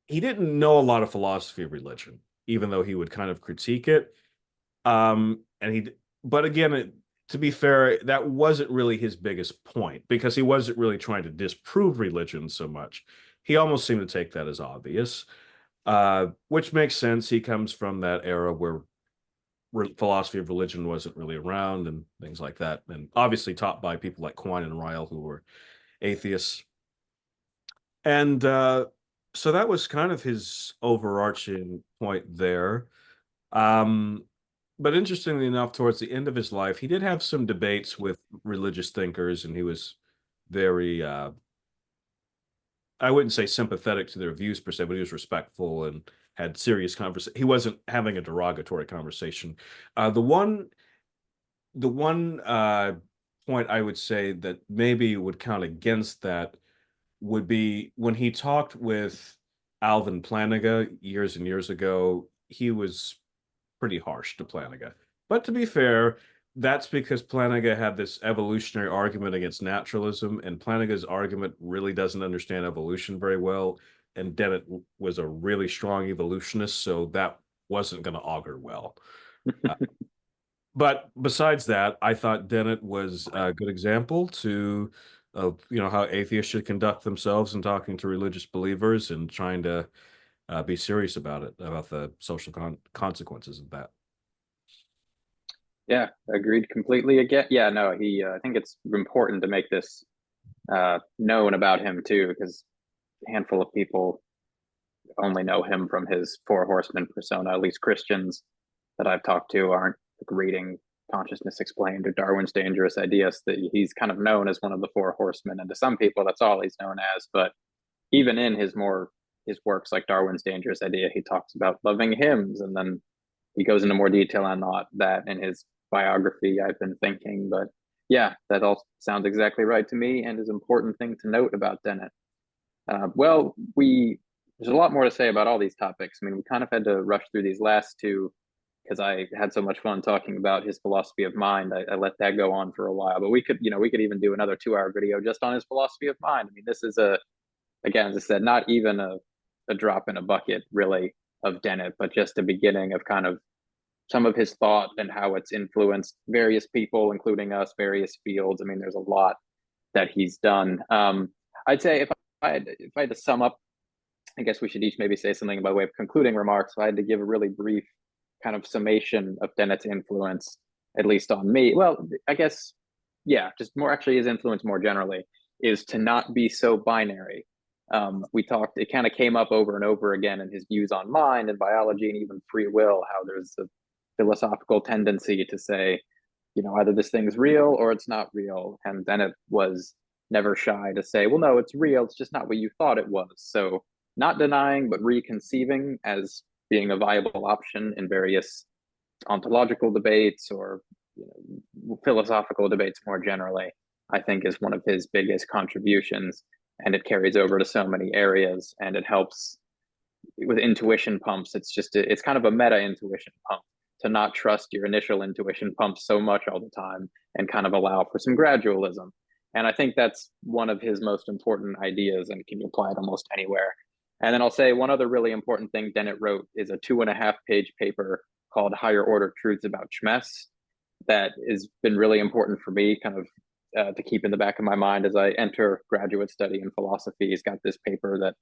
know a lot of philosophy of religion, even though he would kind of critique it. And but again, to be fair, that wasn't really his biggest point because he wasn't really trying to disprove religion so much. He almost seemed to take that as obvious, which makes sense. He comes from that era where philosophy of religion wasn't really around and things like that, and obviously taught by people like Quine and Ryle, who were atheists. And so that was kind of his overarching point there. Um, but interestingly enough, towards the end of his life, he did have some debates with religious thinkers, and he was very I wouldn't say sympathetic to their views per se, but he was respectful and had serious conversation. He wasn't having a derogatory conversation. The one point I would say that maybe would count against that would be when he talked with Alvin Plantinga years and years ago. He was pretty harsh to Plantinga. But to be fair, that's because Plantinga had this evolutionary argument against naturalism, and Plantinga's argument really doesn't understand evolution very well. And Dennett was a really strong evolutionist, so that wasn't going to augur well. Uh, but besides that, I thought Dennett was a good example to how atheists should conduct themselves in talking to religious believers and trying to be serious about it, about the social consequences of that. Yeah, agreed completely. Again, yeah, no, he. I think it's important to make this known about him too, because a handful of people only know him from his Four Horsemen persona. At least Christians that I've talked to aren't reading Consciousness Explained or Darwin's Dangerous Ideas. That he's kind of known as one of the Four Horsemen, and to some people, that's all he's known as. But even in his works like Darwin's Dangerous Idea, he talks about loving hymns, and then he goes into more detail on that in his biography, I've been thinking. But yeah, that all sounds exactly right to me and is an important thing to note about Dennett. Well, there's a lot more to say about all these topics. I mean, we kind of had to rush through these last two because I had so much fun talking about his philosophy of mind. I let that go on for a while, but we could even do another 2 hour video just on his philosophy of mind. I mean, this is again, as I said, not even a drop in a bucket really of Dennett, but just a beginning of kind of some of his thought and how it's influenced various people, including us, various fields. I mean, there's a lot that he's done. I'd say if I had to sum up, I guess we should each maybe say something by way of concluding remarks. If I had to give a really brief kind of summation of Dennett's influence, at least on me, well, I guess, yeah, just more actually his influence more generally is to not be so binary. We talked, it kind of came up over and over again in his views on mind and biology and even free will, how there's a philosophical tendency to say, either this thing's real or it's not real. And then it was never shy to say, well, no, it's real. It's just not what you thought it was. So not denying, but reconceiving as being a viable option in various ontological debates or philosophical debates more generally, I think is one of his biggest contributions. And it carries over to so many areas, and it helps with intuition pumps. It's kind of a meta intuition pump to not trust your initial intuition pumps so much all the time and kind of allow for some gradualism. And I think that's one of his most important ideas and can be applied almost anywhere. And then I'll say one other really important thing Dennett wrote is a 2.5-page paper called Higher Order Truths About Schmess that has been really important for me, kind of to keep in the back of my mind as I enter graduate study in philosophy. He's got this paper that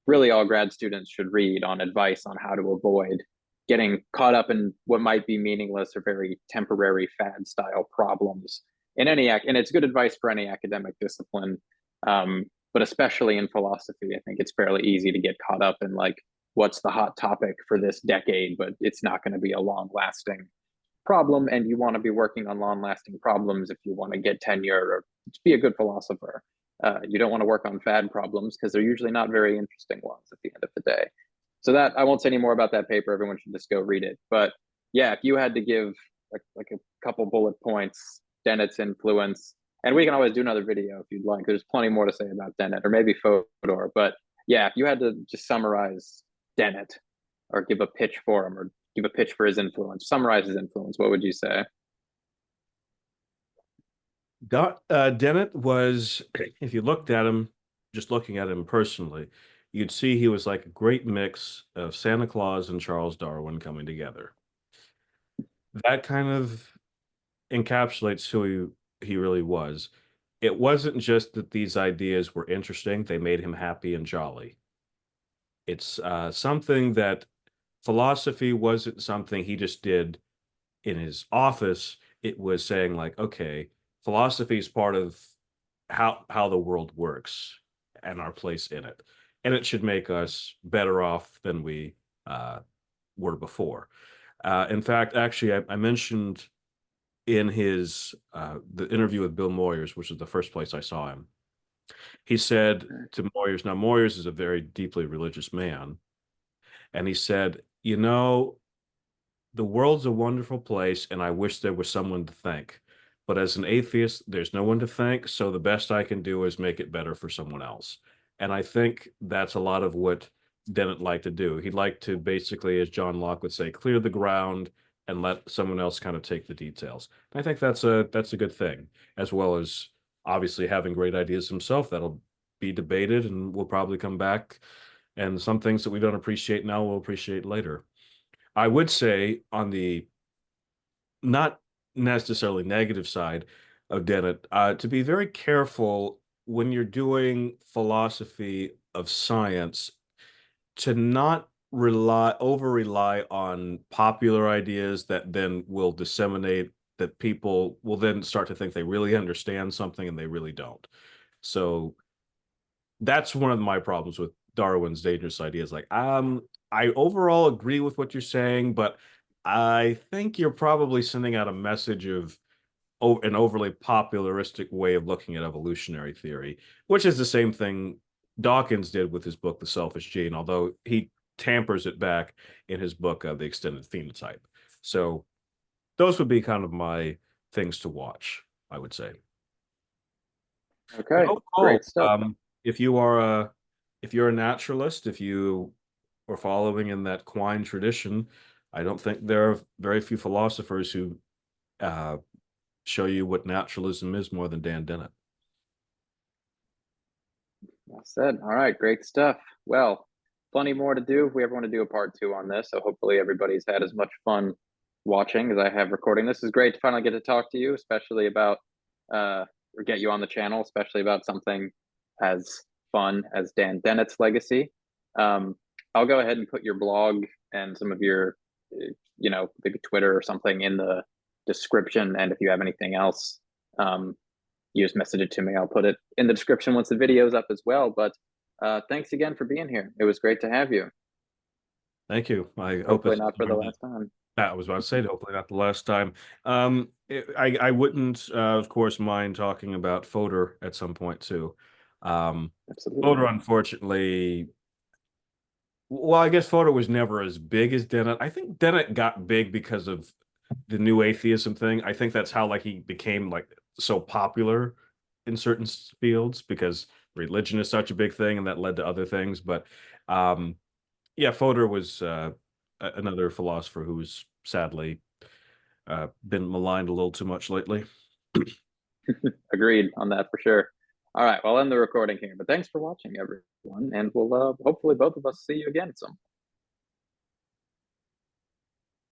really all grad students should read on advice on how to avoid getting caught up in what might be meaningless or very temporary fad style problems in and it's good advice for any academic discipline, but especially in philosophy. I think it's fairly easy to get caught up in like what's the hot topic for this decade, but it's not going to be a long lasting problem, and you want to be working on long lasting problems if you want to get tenure or be a good philosopher. You don't want to work on fad problems because they're usually not very interesting ones at the end of the day. So that I won't say any more about that paper. Everyone should just go read it. But yeah, if you had to give like a couple bullet points, Dennett's influence, and we can always do another video if you'd like. There's plenty more to say about Dennett, or maybe Fodor. But yeah, if you had to just summarize Dennett or give a pitch for him or give a pitch for his influence, summarize his influence, what would you say? Dennett was, if you looked at him, just looking at him personally, you'd see he was like a great mix of Santa Claus and Charles Darwin coming together. That kind of encapsulates who he really was. It wasn't just that these ideas were interesting, they made him happy and jolly. It's something that philosophy wasn't something he just did in his office. It was saying like, okay, philosophy is part of how the world works and our place in it, and it should make us better off than we were before. In fact, actually, I mentioned in his the interview with Bill Moyers, which is the first place I saw him. He said to Moyers, now Moyers is a very deeply religious man, and he said, you know, the world's a wonderful place, and I wish there was someone to thank. But as an atheist, there's no one to thank, so the best I can do is make it better for someone else. And I think that's a lot of what Dennett liked to do. He'd like to basically, as John Locke would say, clear the ground and let someone else kind of take the details. And I think that's a good thing, as well as obviously having great ideas himself that'll be debated and will probably come back. And some things that we don't appreciate now, we'll appreciate later. I would say on the not necessarily negative side of Dennett, to be very careful when you're doing philosophy of science to not over rely on popular ideas that then will disseminate, that people will then start to think they really understand something and they really don't. So that's one of my problems with Darwin's dangerous ideas. Like, I overall agree with what you're saying, but I think you're probably sending out a message of an overly popularistic way of looking at evolutionary theory, which is the same thing Dawkins did with his book, The Selfish Gene, although he tampers it back in his book, The Extended Phenotype. So those would be kind of my things to watch, I would say. Okay, great stuff. If you are if you're a naturalist, if you are following in that Quine tradition, I don't think there are very few philosophers who show you what naturalism is more than Dan Dennett. Well said. All right, great stuff. Well, plenty more to do if we ever want to do a part 2 on this. So hopefully everybody's had as much fun watching as I have recording this. Is great to finally get to talk to you, especially about or get you on the channel, especially about something as fun as Dan Dennett's legacy. I'll go ahead and put your blog and some of your, maybe Twitter or something in the description. And if you have anything else, you just message it to me. I'll put it in the description once the video's up as well. But thanks again for being here. It was great to have you. Thank you. I hopefully not for the last time. I was about to say, hopefully not the last time. I wouldn't, of course, mind talking about Fodor at some point too. Absolutely. Fodor, unfortunately, Well, I guess Fodor was never as big as Dennett. I think Dennett got big because of the new atheism thing. I think that's how like he became like so popular in certain fields because religion is such a big thing and that led to other things. But um yeah, Fodor was another philosopher who's sadly been maligned a little too much lately. Agreed on that for sure. All right, well, I'll end the recording here, but thanks for watching, everyone, and we'll hopefully both of us see you again sometime.